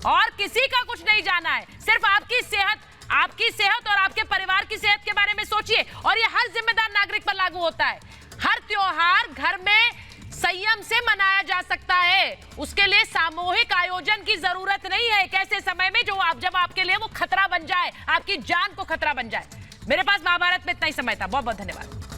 S1: और किसी का कुछ नहीं जाना है। सिर्फ आपकी सेहत और आपके परिवार की सेहत के बारे में सोचिए, और ये हर जिम्मेदार नागरिक पर लागू होता है। हर त्योहार घर में संयम से मनाया जा सकता है, उसके लिए सामूहिक आयोजन की जरूरत नहीं है एक ऐसे समय में जब आपके लिए वो खतरा बन जाए, आपकी जान को खतरा बन जाए। मेरे पास महाभारत में इतना ही समय था, बहुत बहुत धन्यवाद।